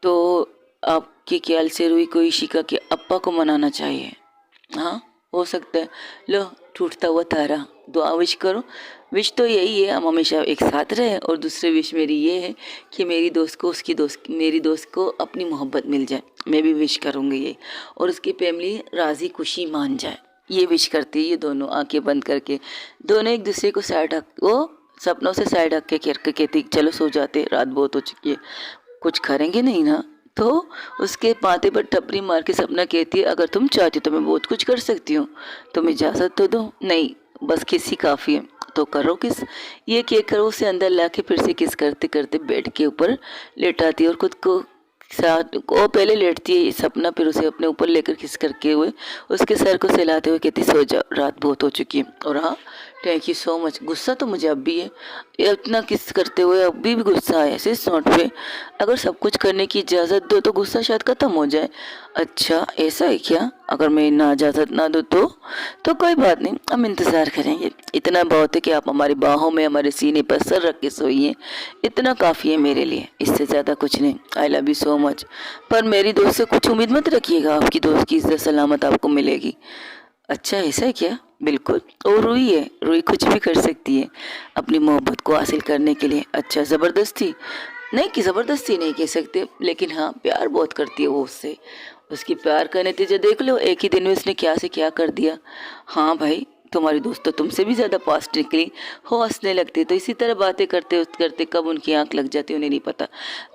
तो आपके ख्याल से रूही को इशिका के अप्पा को मनाना चाहिए? हाँ हो सकता है। लो टूटता हुआ तारा, दुआ विश करो। विश तो यही है हम हमेशा एक साथ रहें, और दूसरी विश मेरी ये है कि मेरी दोस्त को मेरी दोस्त को अपनी मोहब्बत मिल जाए। मैं भी विश करूँगी ये, और उसकी फैमिली राज़ी खुशी मान जाए। ये विश करती है ये दोनों आंखें बंद करके। दोनों एक दूसरे को साइड हक, वो सपनों से साइड हक के कहती चलो सो जाते, रात बहुत हो चुकी है। कुछ करेंगे नहीं ना? तो उसके माथे पर टपरी मार के सपना कहती है अगर तुम चाहती तो मैं बहुत कुछ कर सकती हूँ, तुम इजाज़त तो दो। नहीं बस किसी काफ़ी है, तो करो किस। ये कहकर उसे अंदर ला के फिर से किस करते करते बेड के ऊपर लेटाती है और खुद को साथ वो पहले लेटती है सपना, फिर उसे अपने ऊपर लेकर किस करके हुए उसके सर को सहलाते हुए कहती सो जाओ, रात बहुत हो चुकी है। और हाँ थैंक यू सो मच। गुस्सा तो मुझे अब भी है, ये इतना किस करते हुए अभी भी गुस्सा है इस नोट पे। अगर सब कुछ करने की इजाज़त दो तो गुस्सा शायद ख़त्म हो जाए। अच्छा ऐसा है क्या? अगर मैं ना इजाज़त ना दूँ तो कोई बात नहीं, हम इंतज़ार करेंगे। इतना बहुत है कि आप हमारी बाहों में हमारे सीने पर सर रख के सोइए, इतना काफ़ी है मेरे लिए, इससे ज़्यादा कुछ नहीं। I love you so much. पर मेरी दोस्त से कुछ उम्मीद मत रखिएगा, आपकी दोस्त की इज्जत सलामत आपको मिलेगी। अच्छा ऐसा है क्या? बिल्कुल। और रूही है, रूही कुछ भी कर सकती है अपनी मोहब्बत को हासिल करने के लिए। अच्छा ज़बरदस्ती? नहीं कि ज़बरदस्ती नहीं कह सकते, लेकिन हाँ प्यार बहुत करती है वो उससे। उसकी प्यार का नतीजा देख लो, एक ही दिन में उसने क्या से क्या कर दिया। हाँ भाई, तुम्हारी दोस्त तो तुमसे भी ज़्यादा पास्ट निकली हो, हंसने लगती। तो इसी तरह बातें करते करते कब उनकी आंख लग जाती उन्हें नहीं पता।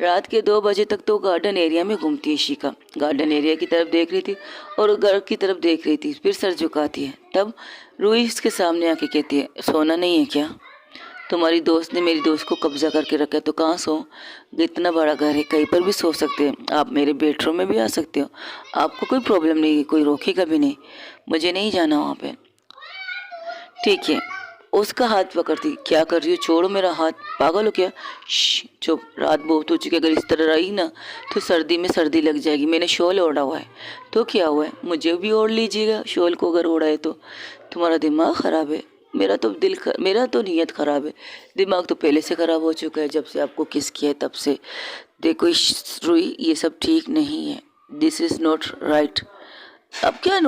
रात के 2 बजे तक तो गार्डन एरिया में घूमती है शिका। गार्डन एरिया की तरफ देख रही थी और घर की तरफ देख रही थी, फिर सर झुकाती है। तब रूही इसके सामने आके कहती है, सोना नहीं है क्या? तुम्हारी दोस्त ने मेरी दोस्त को कब्जा करके रखा है, तो कहाँ सो? इतना बड़ा घर है, कहीं पर भी सो सकते हैं आप, मेरे बेडरूम में भी आ सकते हो, आपको कोई प्रॉब्लम नहीं है, कोई रोकेगा भी नहीं। मुझे नहीं जाना वहाँ पे। ठीक है। उसका हाथ पकड़ती, क्या कर रही हो, छोड़ो मेरा हाथ, पागल हो क्या? चुप, रात बहुत हो चुकी है, अगर इस तरह रही ना तो सर्दी में सर्दी लग जाएगी। मैंने शॉल ओढ़ा हुआ है। तो क्या हुआ है, मुझे भी ओढ़ लीजिएगा शॉल को अगर ओढ़ा है तो। तुम्हारा दिमाग ख़राब है। मेरा तो नीयत ख़राब है, दिमाग तो पहले से ख़राब हो चुका है जब से आपको किस किया है तब से। देखो रुई, ये सब ठीक नहीं है, दिस इज़ नॉट राइट। अब क्या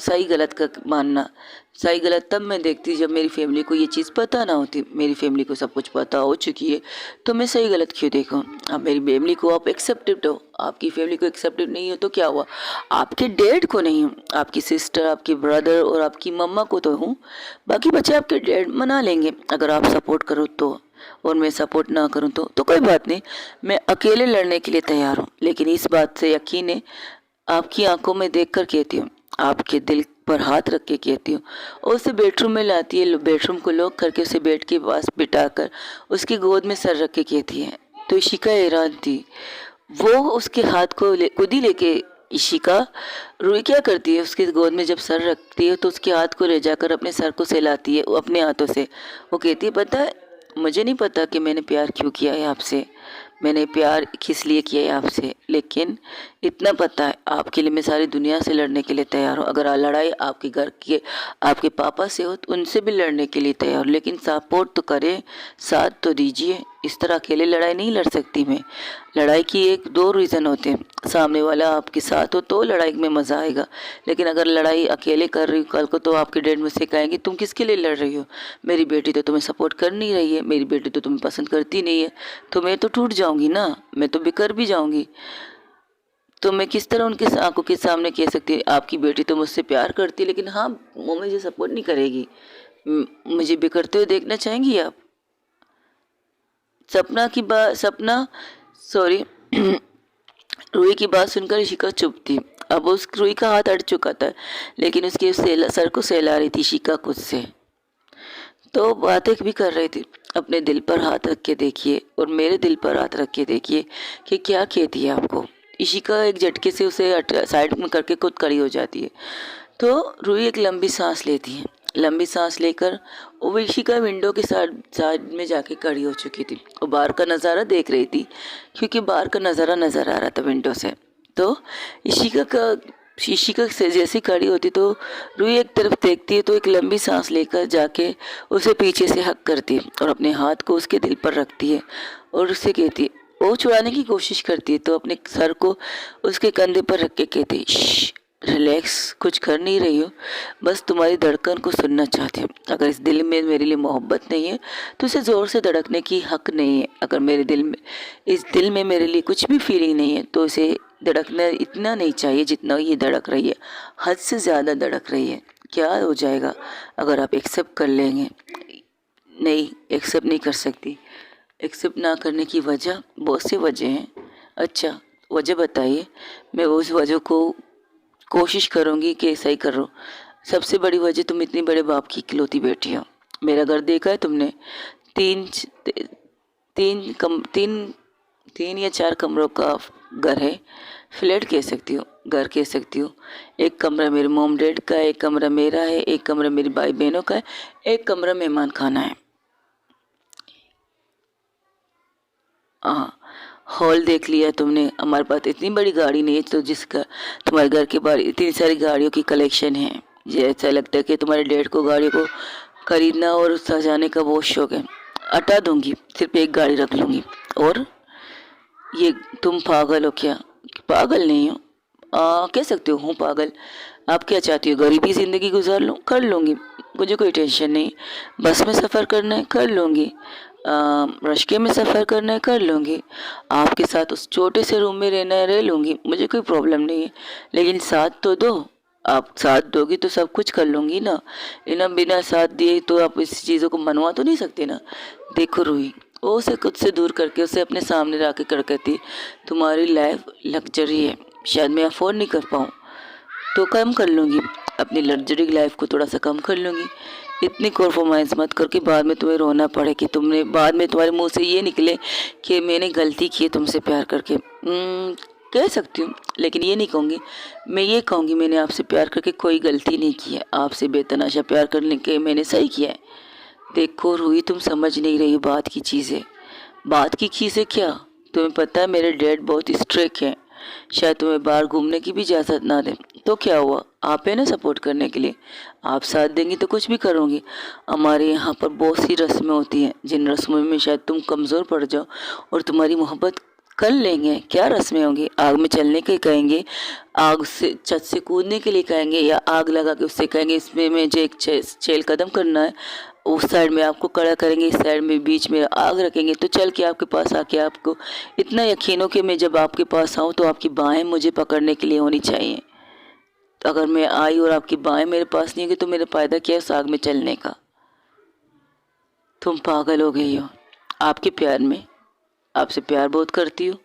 सही गलत का मानना? सही गलत तब मैं देखती जब मेरी फैमिली को ये चीज़ पता ना होती। मेरी फैमिली को सब कुछ पता हो चुकी है, तो मैं सही गलत क्यों देखूं? अब मेरी फैमिली को आप एक्सेप्टेड हो, आपकी फैमिली को एक्सेप्टेड नहीं हो तो क्या हुआ? आपके डैड को नहीं हूँ, आपकी सिस्टर, आपके ब्रदर और आपकी मम्मा को तो हूँ। बाकी बच्चे आपके डैड मना लेंगे अगर आप सपोर्ट करो तो, और मैं सपोर्ट ना करूं तो कोई बात नहीं। मैं अकेले लड़ने के लिए तैयार हूँ, लेकिन इस बात से यकीन है, आपकी आंखों में देखकर कहती हूँ, आपके दिल पर हाथ रख के कहती हूँ। और उसे बेडरूम में लाती है, बेडरूम को लॉक करके उसे बेड के पास बिठाकर उसकी गोद में सर रख के कहती है। तो इशिका हैरान थी, वो उसके हाथ को खुद ही लेके इशिका रुई क्या करती है, उसके गोद में जब सर रखती है तो उसके हाथ को ले जाकर अपने सर को सहलाती है वो अपने हाथों से। वो कहती है, पता है, मुझे नहीं पता कि मैंने प्यार क्यों किया है आपसे, मैंने प्यार किस लिए किया है आपसे, लेकिन इतना पता है आपके लिए मैं सारी दुनिया से लड़ने के लिए तैयार हूँ। अगर लड़ाई आपके घर के आपके पापा से हो तो उनसे भी लड़ने के लिए तैयार हूँ, लेकिन सपोर्ट तो करें, साथ तो दीजिए। इस तरह अकेले लड़ाई नहीं लड़ सकती मैं। लड़ाई की एक दो रीज़न होते हैं, सामने वाला आपके साथ हो तो लड़ाई में मज़ा आएगा, लेकिन अगर लड़ाई अकेले कर रही हो कल को तो आपके डैड मुझसे कहेंगे तुम किसके लिए लड़ रही हो, मेरी बेटी तो तुम्हें सपोर्ट कर नहीं रही है, मेरी बेटी तो तुम्हें पसंद करती नहीं है, तो मैं तो टूट जाऊंगी ना, मैं तो बिखर भी जाऊंगी। तो मैं किस तरह उनके आंखों के सामने कह सकती हूँ आपकी बेटी तो मुझसे प्यार करती है, लेकिन हाँ वो मुझे सपोर्ट नहीं करेगी। मुझे बिखरते हुए देखना चाहेंगी आप? सपना सॉरी रूही की बात सुनकर शिका चुप थी। अब उस रूही का हाथ अड़ चुका था, लेकिन उसके सर को सहला रही थी शिका खुद से। तो बातें भी कर रही थी, अपने दिल पर हाथ रख के देखिए और मेरे दिल पर हाथ रख के देखिए कि क्या कहती है आपको। इशिका एक झटके से उसे साइड में करके खुद खड़ी हो जाती है। तो रूही एक लंबी सांस लेती है, लंबी सांस लेकर वो इशिका विंडो के साइड में जाके खड़ी हो चुकी थी। वो बाहर का नज़ारा देख रही थी, क्योंकि बाहर का नज़ारा नज़र आ रहा था विंडो से। तो इशिका से जैसी खड़ी होती तो रूही एक तरफ देखती है, तो एक लंबी सांस लेकर जाके उसे पीछे से हक करती है और अपने हाथ को उसके दिल पर रखती है और उससे कहती है, वो छुड़ाने की कोशिश करती है तो अपने सर को उसके कंधे पर रख के कहती है, रिलैक्स, कुछ कर नहीं रही हो, बस तुम्हारी धड़कन को सुनना चाहती हूँ। अगर इस दिल में मेरे लिए मोहब्बत नहीं है तो इसे ज़ोर से धड़कने की हक नहीं है। अगर इस दिल में मेरे लिए कुछ भी फीलिंग नहीं है तो इसे धड़कना इतना नहीं चाहिए जितना ये धड़क रही है, हद से ज़्यादा धड़क रही है। क्या हो जाएगा अगर आप एक्सेप्ट कर लेंगे? नहीं, एक्सेप्ट नहीं कर सकती। एक्सेप्ट ना करने की वजह, बहुत सी वजह हैं। अच्छा, वजह बताइए, मैं उस वजह को कोशिश करूँगी कि सही करो। सबसे बड़ी वजह, तुम इतनी बड़े बाप की इकलौती बेटी हो। मेरा घर देखा है तुमने? तीन तीन कम तीन 3 या 4 कमरों का घर है, फ्लैट कह सकती हो, घर कह सकती हो। एक कमरा मेरे मॉम डैड का है, एक कमरा मेरा है, एक कमरा मेरी भाई बहनों का है, एक कमरा मेहमान खाना है। हाँ, हॉल देख लिया तुमने। हमारे पास इतनी बड़ी गाड़ी नहीं है तो जिसका तुम्हारे घर के बाहर इतनी सारी गाड़ियों की कलेक्शन है। ये ऐसा लगता है कि तुम्हारे डैड को गाड़ियों को खरीदना और सजाने का बहुत शौक है। हटा दूंगी, सिर्फ एक गाड़ी रख लूँगी। और ये तुम पागल हो क्या? पागल नहीं हो, कह सकते हो हूँ पागल। आप क्या चाहती हो, गरीबी ज़िंदगी गुजार लूँ? कर लूँगी, मुझे कोई टेंशन नहीं। बस में सफ़र करना है, कर लूँगी। रश्के में सफ़र करना है कर लूँगी, आपके साथ उस छोटे से रूम में रहना है रह लूँगी, मुझे कोई प्रॉब्लम नहीं है, लेकिन साथ तो दो। आप साथ दोगी तो सब कुछ कर लूँगी ना, लेकिन बिना साथ दिए तो आप इस चीज़ों को मनवा तो नहीं सकते ना। देखो रूही, वो उसे खुद से दूर करके उसे अपने सामने रख कर कहती, तुम्हारी लाइफ लग्जरी है, शायद मैं अफोर्ड नहीं कर पाऊँ तो कम कर लूँगी, अपनी लग्जरी लाइफ को थोड़ा सा कम कर लूँगी। इतनी कॉम्प्रोमाइज़ मत करके बाद में तुम्हें रोना पड़े कि तुमने बाद में तुम्हारे मुंह से ये निकले कि मैंने गलती की तुमसे प्यार करके। कह सकती हूँ, लेकिन ये नहीं कहूँगी। मैं ये कहूँगी मैंने आपसे प्यार करके कोई गलती नहीं की है, आपसे बेतनाशा प्यार करने के मैंने सही किया है। देखो रूही, तुम समझ नहीं रही बात की चीज़ें। बात की चीज़ें क्या? तुम्हें पता है मेरे डैड बहुत स्ट्रिक्ट हैं, शायद तुम्हें बाहर घूमने की भी इजाज़त ना दें। तो क्या हुआ, आप है ना सपोर्ट करने के लिए, आप साथ देंगी तो कुछ भी करूँगी। हमारे यहाँ पर बहुत सी रस्में होती हैं, जिन रस्मों में शायद तुम कमज़ोर पड़ जाओ और तुम्हारी मोहब्बत कर लेंगे। क्या रस्में होंगी? आग में चलने के कहेंगे, आग से छत से कूदने के लिए कहेंगे, या आग लगा के उससे कहेंगे इसमें मुझे एक चेल कदम करना है, उस साइड में आपको खड़ा करेंगे, इस साइड में बीच में आग रखेंगे, तो चल के आपके पास आके आपको इतना यकीन हो कि मैं जब आपके पास आऊँ तो आपकी बाहें मुझे पकड़ने के लिए होनी चाहिए। तो अगर मैं आई और आपकी बाहें मेरे पास नहीं होगी तो मेरा फ़ायदा क्या है उस आग में चलने का? तुम पागल हो गई हो आपके प्यार में, आपसे प्यार बहुत करती हूँ।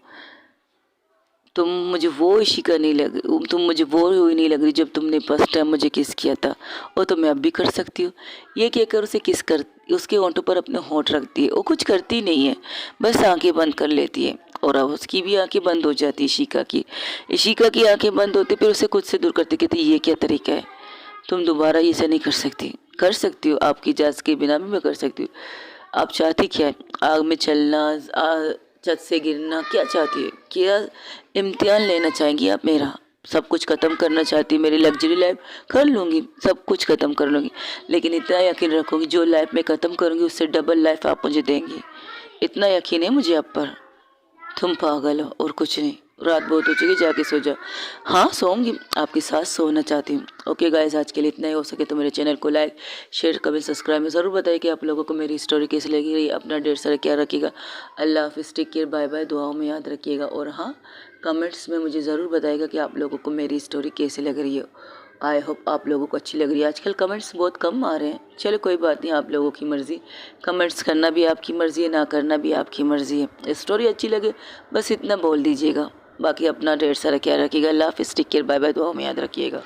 तुम मुझे वो इशिका नहीं लग तुम मुझे वो हुई नहीं लग रही जब तुमने फर्स्ट टाइम मुझे किस किया था। वो तो मैं अब भी कर सकती हूँ। ये कहकर उसे किस कर उसके होंठों पर अपने होंठ रखती है। वो कुछ करती नहीं है, बस आंखें बंद कर लेती है, और अब उसकी भी आंखें बंद हो जाती है। इशिका की आंखें बंद होती, फिर उसे खुद से दूर करती, कहती ये क्या तरीका है, तुम दोबारा ये नहीं कर सकती। कर सकती हो, आपकी इजाज़त के बिना भी मैं कर सकती हूँ। आप चाहती क्या है? आग में चलना, छत से गिरना, क्या चाहती है? क्या इम्तिहान लेना चाहेंगी आप मेरा? सब कुछ ख़त्म करना चाहती है? मेरी लग्जरी लाइफ कर लूँगी, सब कुछ ख़त्म कर लूँगी, लेकिन इतना यकीन रखूँगी जो लाइफ मैं ख़त्म करूँगी उससे डबल लाइफ आप मुझे देंगी। इतना यकीन है मुझे आप पर। तुम पागल हो और कुछ नहीं। रात बहुत हो चुकी, जाके सो जाओ। हाँ सोऊंगी, आपके साथ सोना चाहती हूँ। ओके गाइस, आज के लिए इतना ही। हो सके तो मेरे चैनल को लाइक शेयर कमेंट सब्सक्राइब में ज़रूर बताइए कि आप लोगों को मेरी स्टोरी कैसी लगी रही। अपना ढेर सारा क्या रखिएगा। अल्लाह हाफिज़, टेक केयर, बाय बाय, दुआओं में याद रखिएगा। और हाँ, कमेंट्स में मुझे ज़रूर बताइएगा कि आप लोगों को मेरी स्टोरी कैसी लग रही है। आई होप आप लोगों को अच्छी लग रही है। आजकल कमेंट्स बहुत कम आ रहे हैं, चलो कोई बात नहीं, आप लोगों की मर्ज़ी। कमेंट्स करना भी आपकी मर्ज़ी है, ना करना भी आपकी मर्ज़ी है। स्टोरी अच्छी लगे बस इतना बोल दीजिएगा, बाकी अपना ढेर सारा क्या रखिएगा। अल्लाह हाफिज़, टेक केयर, बाय बाय, दुआओं में याद रखिएगा।